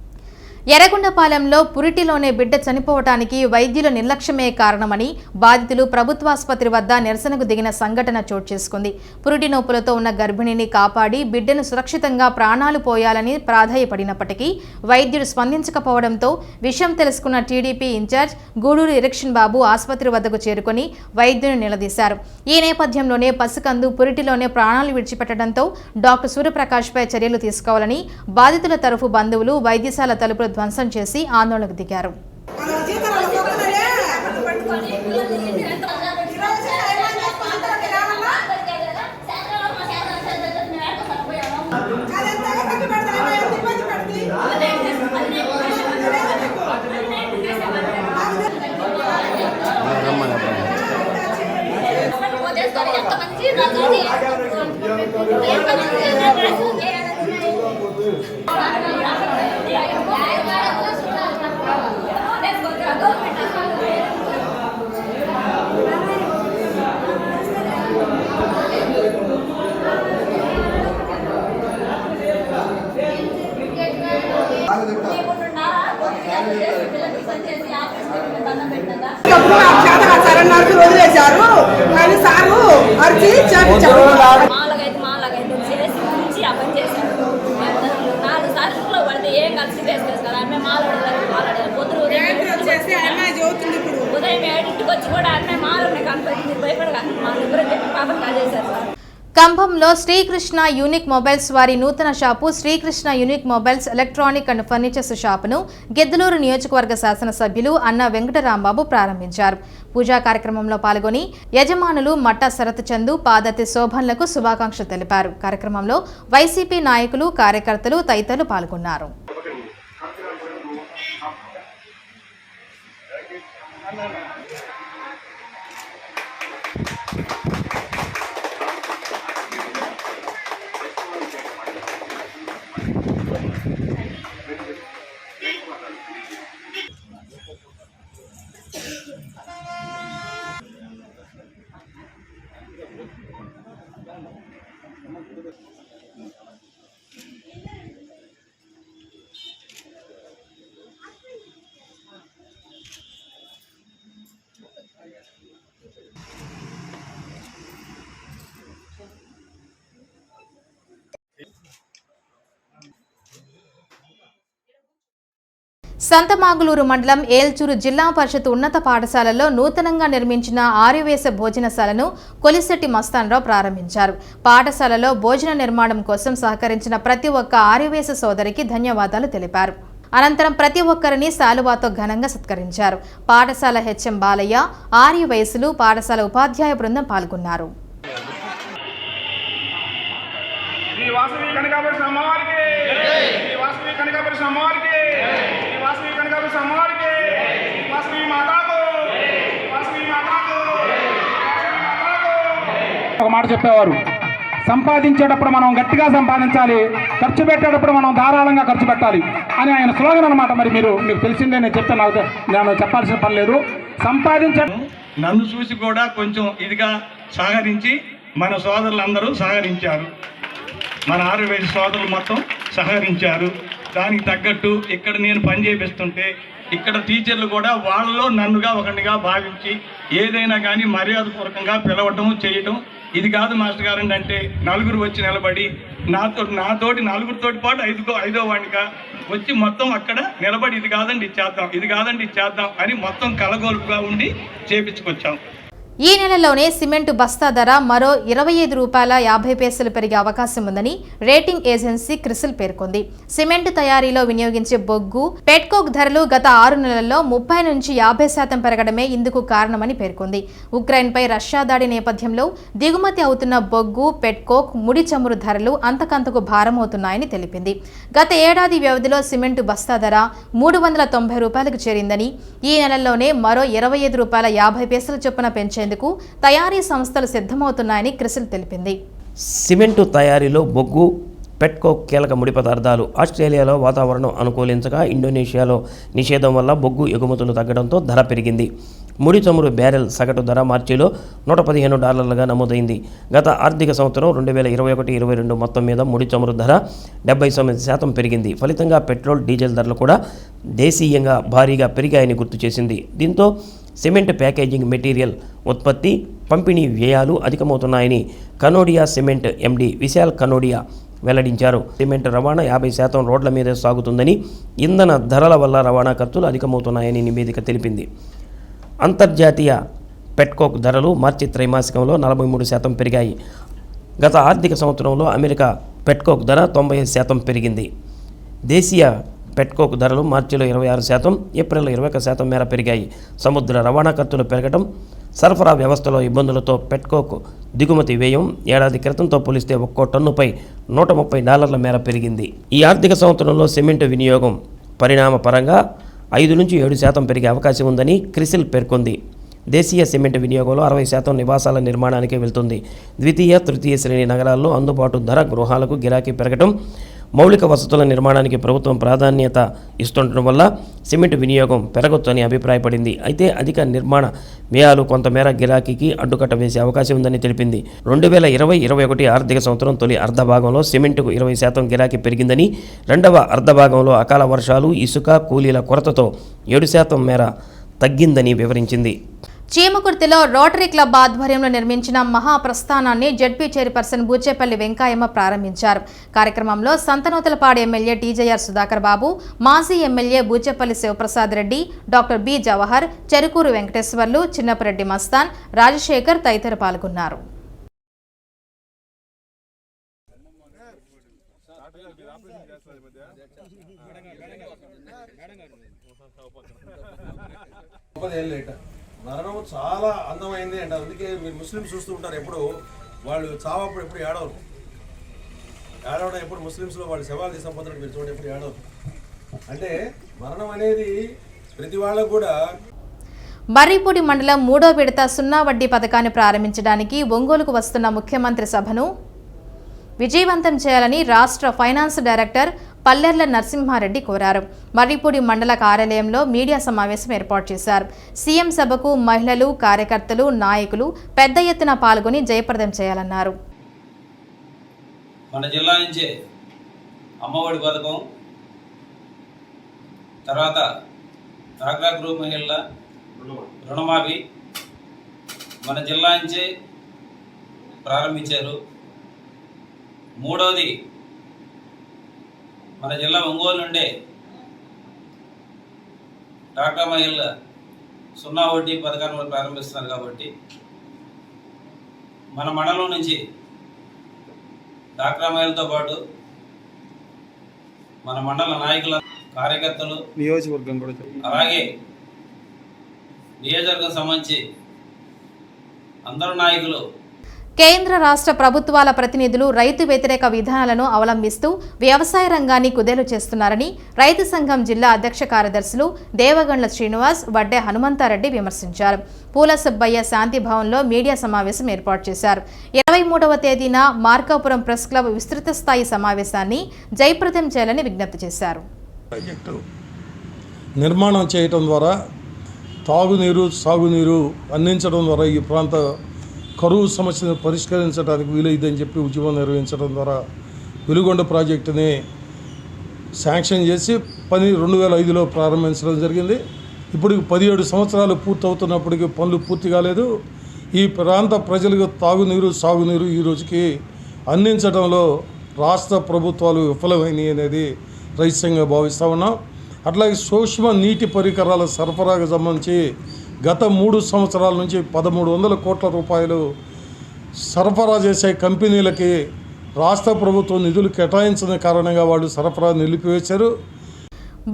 ఎర్రగొండపాలెంలో పురిటిలోనే బిడ్డ చనిపోవటానికి వైద్యుల నిర్లక్ష్యమే కారణమని బాధితులు ప్రభుత్వాసుపత్రి వద్ద నిరసనకు దిగిన సంఘటన చోటు చేసుకుంది. పురిటి నొప్పులతో ఉన్న గర్భిణిని కాపాడి బిడ్డను సురక్షితంగా ప్రాణాలు పోయాలని ప్రాధాయపడినప్పటికీ వైద్యుడు స్పందించకపోవడంతో విషయం తెలుసుకున్న టీడీపీ ఇన్ఛార్జ్ గూడూరు ఎలక్షన్ బాబు ఆసుపత్రి వద్దకు చేరుకుని వైద్యుని నిలదీశారు. ఈ నేపథ్యంలోనే పసికందు పురిటిలోనే ప్రాణాలు విడిచిపెట్టడంతో డాక్టర్ సూర్యప్రకాష్పై చర్యలు తీసుకోవాలని బాధితుల తరఫు బంధువులు వైద్యశాల తలుపులు ధ్వంసం చేసి ఆందోళనకు దిగారు. వదిలేశారు కానీ సారు అరిచి ఏం కలిసి వేసుకొస్తారు అమ్మాయి ఉదయం 7ంటికి వచ్చి కూడా అమ్మాయి మాలని కనపడింది భయపడగా మా దగ్గర చెప్పి పాపం కాజేశారు. కంభంలో శ్రీకృష్ణ యూనిక్ మొబైల్స్ వారి నూతన shop Srikrishna unique mobiles electronic and furnitures షాపును గిద్దలూరు నియోజకవర్గ శాసనసభ్యులు అన్న వెంకటరాంబాబు ప్రారంభించారు. పూజా కార్యక్రమంలో పాల్గొని యజమానులు మట్టా శరత్ చందు, పాదతి శోభన్లకు శుభాకాంక్షలు తెలిపారు. కార్యక్రమంలో వైసీపీ నాయకులు, కార్యకర్తలు తదితరులు పాల్గొన్నారు. సంతమాగులూరు మండలం ఏల్చూరు జిల్లా పరిషత్ ఉన్నత పాఠశాలలో నూతనంగా నిర్మించిన ఆర్యవేశ భోజనశాలను కొలిశెట్టి మస్తాన్రావు ప్రారంభించారు. పాఠశాలలో భోజన నిర్మాణం కోసం సహకరించిన ప్రతి ఒక్క ఆర్యవేశ సోదరికి ధన్యవాదాలు తెలిపారు. అనంతరం ప్రతి ఒక్కరిని శాలువాతో ఘనంగా సత్కరించారు. పాఠశాల హెచ్ఎం బాలయ్య, ఆర్యవయసులు, పాఠశాల ఉపాధ్యాయ బృందం పాల్గొన్నారు. ఒక మాట చెప్పేవారు, సంపాదించేటప్పుడు మనం గట్టిగా సంపాదించాలి, ఖర్చు పెట్టేటప్పుడు మనం ధారాళంగా ఖర్చు పెట్టాలి అని ఆయన స్లోగన్ అనమాట. మరి మీకు తెలిసిందే, నేను చెప్తే నేను చెప్పాల్సిన పని లేదు. నన్ను చూసి కూడా కొంచెం ఇదిగా సహకరించి మన సోదరులందరూ సహకరించారు, మన ఆయుర్వేద సోదరులు మొత్తం సహకరించారు. దానికి తగ్గట్టు ఇక్కడ నేను పని చేపిస్తుంటే ఇక్కడ టీచర్లు కూడా వాళ్ళలో నన్నుగా ఒకటిగా భావించి ఏదైనా కానీ మర్యాదపూర్వకంగా పిలవటం చేయటం ఇది కాదు మాస్టర్ గారు అంటే నలుగురు వచ్చి నిలబడి నాతోటి నలుగురితోటి పాటు ఐదో వాడిగా వచ్చి మొత్తం అక్కడ నిలబడి ఇది కాదండి ఇది చేద్దాం, ఇది కాదండి ఇది చేద్దాం అని మొత్తం కలగొలుపుగా ఉండి చేపించుకొచ్చాం. ఈ నెలలోనే సిమెంటు బస్తా ధర మరో ₹25.50 పెరిగే అవకాశం ఉందని రేటింగ్ ఏజెన్సీ క్రిసిల్ పేర్కొంది. సిమెంటు తయారీలో వినియోగించే బొగ్గు, పెట్కోక్ ధరలు గత 6 నెలల్లో 30 నుంచి 50% పెరగడమే ఇందుకు కారణమని పేర్కొంది. ఉక్రెయిన్పై రష్యా దాడి నేపథ్యంలో దిగుమతి అవుతున్న బొగ్గు, పెట్కోక్, ముడి చమురు ధరలు అంతకంతకు భారమవుతున్నాయని తెలిపింది. గత ఏడాది వ్యవధిలో సిమెంటు బస్తా ధర ₹390కు చేరిందని, ఈ నెలలోనే మరో ₹25.50 చొప్పున పెంచేందుకు తయారీ సంస్థలు సిద్ధమవుతున్నాయని క్రిసిల్ తెలిపింది. సిమెంటు తయారీలో బొగ్గు, పెట్కోక్ కీలక ముడి పదార్థాలు. ఆస్ట్రేలియాలో వాతావరణం అనుకూలించగా ఇండోనేషియాలో నిషేధం వల్ల బొగ్గు ఎగుమతులు తగ్గడంతో ధర పెరిగింది. ముడి చమురు బ్యారెల్ సగటు ధర మార్చిలో $115గా నమోదైంది. గత ఆర్థిక సంవత్సరం 2021-22 మొత్తం మీద ముడి చమురు ధర 79% పెరిగింది. ఫలితంగా పెట్రోల్, డీజిల్ ధరలు కూడా దేశీయంగా భారీగా పెరిగాయని గుర్తు చేసింది. దీంతో సిమెంట్ ప్యాకేజింగ్ మెటీరియల్ ఉత్పత్తి, పంపిణీ వ్యయాలు అధికమవుతున్నాయని కనోడియా సిమెంట్ ఎండీ విశాల్ కనోడియా వెల్లడించారు. సిమెంట్ రవాణా 50% రోడ్ల మీదే సాగుతుందని, ఇంధన ధరల వల్ల రవాణా ఖర్చులు అధికమవుతున్నాయని నివేదిక తెలిపింది. అంతర్జాతీయ పెట్కోక్ ధరలు మార్చి త్రైమాసికంలో 43% పెరిగాయి. గత ఆర్థిక సంవత్సరంలో అమెరికా పెట్కోక్ ధర 95% పెరిగింది. దేశీయ పెట్కోక్ ధరలు మార్చిలో 26%, ఏప్రిల్లో 21% మేర పెరిగాయి. సముద్ర రవాణా ఖర్చులు పెరగడం, సరఫరా వ్యవస్థలో ఇబ్బందులతో పెట్కోక్ దిగుమతి వ్యయం ఏడాది క్రితంతో పోలిస్తే ఒక్కో టన్నుపై $130 మేర పెరిగింది. ఈ ఆర్థిక సంవత్సరంలో సిమెంటు వినియోగం పరిణామపరంగా 5 నుంచి 7% పెరిగే అవకాశం ఉందని క్రిసిల్ పేర్కొంది. దేశీయ సిమెంట్ వినియోగంలో 60% నివాసాల నిర్మాణానికి వెళ్తుంది. ద్వితీయ, తృతీయ శ్రేణి నగరాల్లో అందుబాటు ధర గృహాలకు గిరాకీ పెరగడం, మౌలిక వసతుల నిర్మాణానికి ప్రభుత్వం ప్రాధాన్యత ఇస్తుండటం వల్ల సిమెంట్ వినియోగం పెరగొచ్చని అభిప్రాయపడింది. అయితే అధిక నిర్మాణ వ్యయాలు కొంతమేర గిరాకీకి అడ్డుకట్ట వేసే అవకాశం ఉందని తెలిపింది. 2020-21 ఆర్థిక సంవత్సరం తొలి అర్ధభాగంలో సిమెంటుకు 20% గిరాకీ పెరిగిందని, రెండవ అర్ధభాగంలో అకాల వర్షాలు, ఇసుక, కూలీల కొరతతో 7% మేర తగ్గిందని వివరించింది. చీమకుర్తిలో రోటరీ క్లబ్ ఆధ్వర్యంలో నిర్మించిన మహాప్రస్థానాన్ని జడ్పీ చైర్పర్సన్ బూచేపల్లి వెంకాయమ్మ ప్రారంభించారు. కార్యక్రమంలో సంతనూతలపాడు ఎమ్మెల్యే టీజేఆర్ సుధాకర్ బాబు, మాజీ MLA Bucheppalli Sivaprasad Reddy, doctor B Jawahar, Cherukuru Venkateswarlu, Chinnapareddy Mastan, Rajasekhar తదితరులు పాల్గొన్నారు. మరణం చాలా అందమైంది అంటారు. అందుకే మీరు ముస్లిమ్స్ చూస్తూ ఉంటారు, ఎప్పుడు వాళ్ళు చావప్పుడు ఎప్పుడు ఏడవరు. ఏడవడం ఎప్పుడు ముస్లిమ్స్లో వాళ్ళు శవాలు తీసుకుపోతున్నట్టు మీరు చూడండి, ఎప్పుడు ఏడవరు. అంటే మరణం అనేది ప్రతి వాళ్ళకు కూడా. మర్రిపూడి మండలం 3వ విడత 0 వడ్డీ పథకాన్ని ప్రారంభించడానికి ఒంగోలుకు వస్తున్న ముఖ్యమంత్రి సభను విజయవంతం చేయాలని రాష్ట్ర ఫైనాన్స్ డైరెక్టర్ పల్లెర్ల నరసింహారెడ్డి కోరారు. మర్రిపూడి మండల కార్యాలయంలో మీడియా సమావేశం ఏర్పాటు చేశారు. సీఎం సభకు మహిళలు, కార్యకర్తలు, నాయకులు పెద్ద ఎత్తున పాల్గొని జయప్రదం చేయాలన్నారు. మన జిల్లా నుంచే అమ్మఒడి పథకం, తర్వాత డ్వాక్రా గ్రూప్ మహిళల రుణమాఫీ మన జిల్లా నుంచే ప్రారంభించారు. మూడవది మన జిల్లా ఒంగోలు నుండే డ్వాక్రా మహిళల 0 వడ్డీ పథకాన్ని ప్రారంభిస్తున్నారు. కాబట్టి మన మండలం నుంచి డ్వాక్రా మహిళలతో పాటు మన మండల నాయకుల, కార్యకర్తలు, నియోజకవర్గం కూడా అలాగే నియోజకవర్గం సంబంధించి అందరూ నాయకులు, కేంద్ర రాష్ట్ర ప్రభుత్వాల ప్రతినిధులు రైతు వ్యతిరేక విధానాలను అవలంబిస్తూ వ్యవసాయ రంగాన్ని కుదేలు చేస్తున్నారని రైతు సంఘం జిల్లా అధ్యక్ష కార్యదర్శులు దేవగండ్ల శ్రీనివాస్, వడ్డే హనుమంతారెడ్డి విమర్శించారు. పూల సుబ్బయ్య శాంతి భవన్లో మీడియా సమావేశం ఏర్పాటు చేశారు. 23వ తేదీన మార్కాపురం ప్రెస్ క్లబ్ విస్తృత స్థాయి సమావేశాన్ని జయప్రదం చేయాలని విజ్ఞప్తి చేశారు. నిర్మాణం చేయటం ద్వారా తాగునీరు, సాగునీరు అందించడం ద్వారా ఈ ప్రాంత కరువు సమస్యను పరిష్కరించడానికి వీలైందని చెప్పి ఉద్యమం నిర్వహించడం ద్వారా వెలుగొండ ప్రాజెక్టుని శాంక్షన్ చేసి 2005లో ప్రారంభించడం జరిగింది. ఇప్పుడు 17 సంవత్సరాలు పూర్తవుతున్నప్పటికీ పనులు పూర్తి కాలేదు. ఈ ప్రాంత ప్రజలకు తాగునీరు సాగునీరు ఈ రోజుకి అందించడంలో రాష్ట్ర ప్రభుత్వాలు విఫలమైనవి అనేది రహస్యంగా భావిస్తూ ఉన్నాం. అట్లాగే సూక్ష్మ నీటి పరికరాల సరఫరాకు సంబంధించి గత 3 సంవత్సరాల నుంచి 1300 కోట్ల రూపాయలు సరఫరా చేసే కంపెనీలకి రాష్ట్ర ప్రభుత్వం నిధులు కేటాయించిన కారణంగా వాళ్ళు సరఫరా నిలిపివేశారు.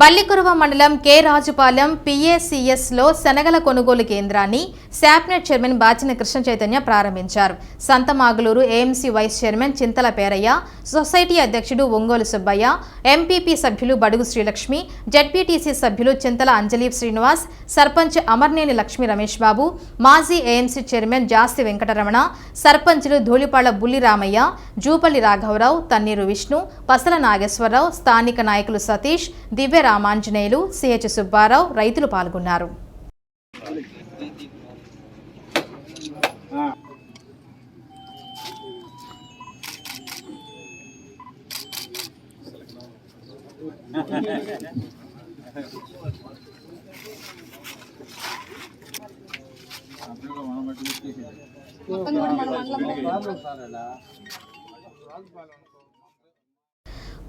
బల్లికురవ మండలం కె రాజుపాలెం పిఏసిఎస్లో శనగల కొనుగోలు కేంద్రాన్ని శాప్నెట్ చైర్మన్ బాచిన కృష్ణ చైతన్య ప్రారంభించారు. సంతమాగులూరు ఏఎంసీ వైస్ చైర్మన్ చింతల పేరయ్య, సొసైటీ అధ్యక్షుడు ఒంగోలు సుబ్బయ్య, ఎంపీపీ సభ్యులు బడుగు శ్రీలక్ష్మి, జెడ్పీటీసీ సభ్యులు చింతల అంజలి శ్రీనివాస్, సర్పంచ్ అమర్నేని లక్ష్మీ రమేష్ బాబు, మాజీ ఏఎంసీ చైర్మన్ జాస్తి వెంకటరమణ, సర్పంచులు ధూళిపాళ్ల బుల్లి రామయ్య, జూపల్లి రాఘవరావు, తన్నీరు విష్ణు, పసల నాగేశ్వరరావు, స్థానిక నాయకులు సతీష్, దివ్య రామాంజనేయులు, సిహెచ్ సుబ్బారావు, రైతులు పాల్గొన్నారు.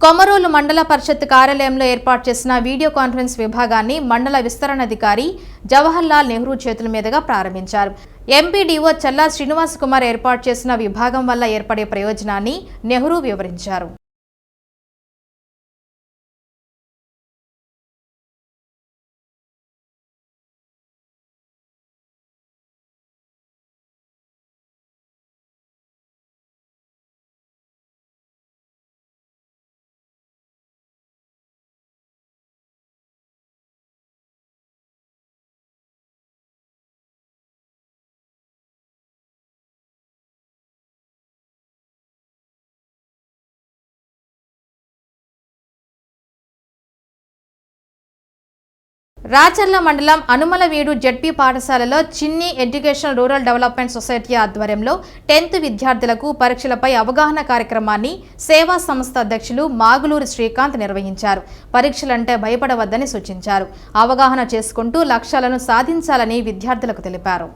కొమరోలు మండల పరిషత్ కార్యాలయంలో ఏర్పాటు చేసిన వీడియో కాన్ఫరెన్స్ విభాగాన్ని మండల విస్తరణాధికారి జవహర్లాల్ నెహ్రూ చేతుల మీదుగా ప్రారంభించారు. ఎంపీడీఓ చల్లా శ్రీనివాస్ కుమార్ ఏర్పాటు చేసిన విభాగం వల్ల ఏర్పడే ప్రయోజనాన్ని నెహ్రూ వివరించారు. రాచర్ల మండలం అనుమలవీడు జడ్పీ పాఠశాలలో చిన్ని ఎడ్యుకేషన్ రూరల్ డెవలప్మెంట్ సొసైటీ ఆధ్వర్యంలో 10th విద్యార్థులకు పరీక్షలపై అవగాహన కార్యక్రమాన్ని సేవా సంస్థ అధ్యక్షులు మాగులూరి శ్రీకాంత్ నిర్వహించారు. పరీక్షలంటే భయపడవద్దని సూచించారు. అవగాహన చేసుకుంటూ లక్ష్యాలను సాధించాలని విద్యార్థులకు తెలిపారు.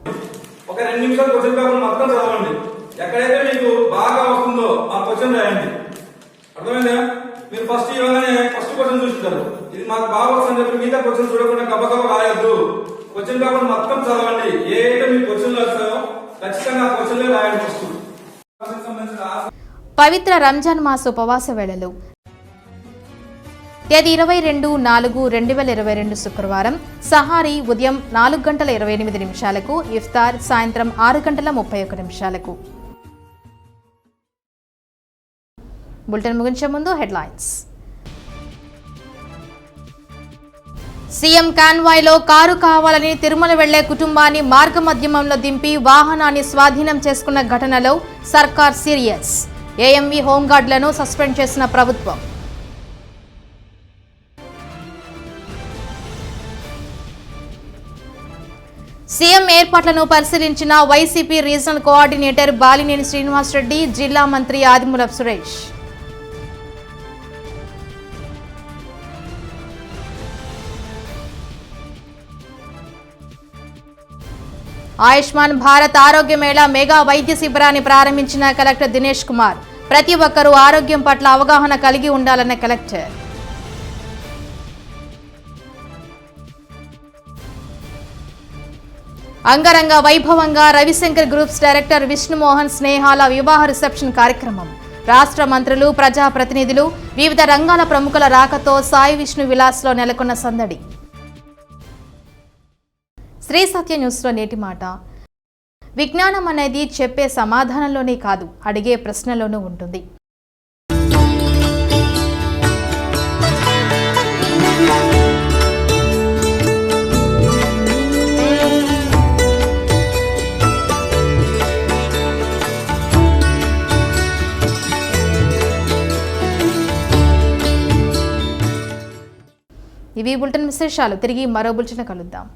మీరు ఫస్ట్ ఇవ్వగానే ఫస్ట్ క్వశ్చన్ చూస్తారు. ఇది మాకు బాగా వస్తుందని చెప్పి మిగతా క్వశ్చన్ చూడకుండా గబగబ రాయొద్దు. క్వశ్చన్ పేపర్ మొత్తం చదవండి. ఏదైతే మీకు క్వశ్చన్లు వస్తాయో ఖచ్చితంగా ఆ క్వశ్చన్లే రాయండి. ఫస్ట్ పవిత్ర రంజాన్ మాస ఉపవాస వేళలు తేదీ 22/4/2022 శుక్రవారం సహారీ ఉదయం 4:28 ఇఫ్తార్ సాయంత్రం 6:31. బులెటిన్ ముగించే ముందు హెడ్లైన్స్. సీఎం కాన్వాయ్లో కారు కావాలని తిరుమల వెళ్లే కుటుంబాన్ని మార్గమధ్యమంలో దింపి వాహనాన్ని స్వాధీనం చేసుకున్న ఘటనలో సర్కార్ సీరియస్. ఏఎంవీ హోంగార్డులను సస్పెండ్ చేసిన ప్రభుత్వం. సీఎం ఏర్పాట్లను పరిశీలించిన YCP regional coordinator Balineni Srinivasa Reddy, జిల్లా మంత్రి ఆదిమూలపు సురేష్. ఆయుష్మాన్ భారత్ ఆరోగ్య మేళా మెగా వైద్య శిబిరాన్ని ప్రారంభించిన కలెక్టర్ దినేష్ కుమార్. ప్రతి ఒక్కరూ ఆరోగ్యం పట్ల అవగాహన కలిగి ఉండాలన్న కలెక్టర్. అంగరంగ వైభవంగా రవిశంకర్ గ్రూప్స్ డైరెక్టర్ విష్ణుమోహన్ స్నేహాల వివాహ రిసెప్షన్ కార్యక్రమం. రాష్ట్ర మంత్రులు, ప్రజాప్రతినిధులు, వివిధ రంగాల ప్రముఖుల రాకతో సాయి విష్ణు విలాస్లో నెలకొన్న సందడి. శ్రీ సత్య న్యూస్లో నేటి మాట. విజ్ఞానం అనేది చెప్పే సమాధానంలోనే కాదు, అడిగే ప్రశ్నలోనూ ఉంటుంది. ఇవి బులెటిన్ విశేషాలు. తిరిగి మరో బులెటిన్ కలుద్దాం.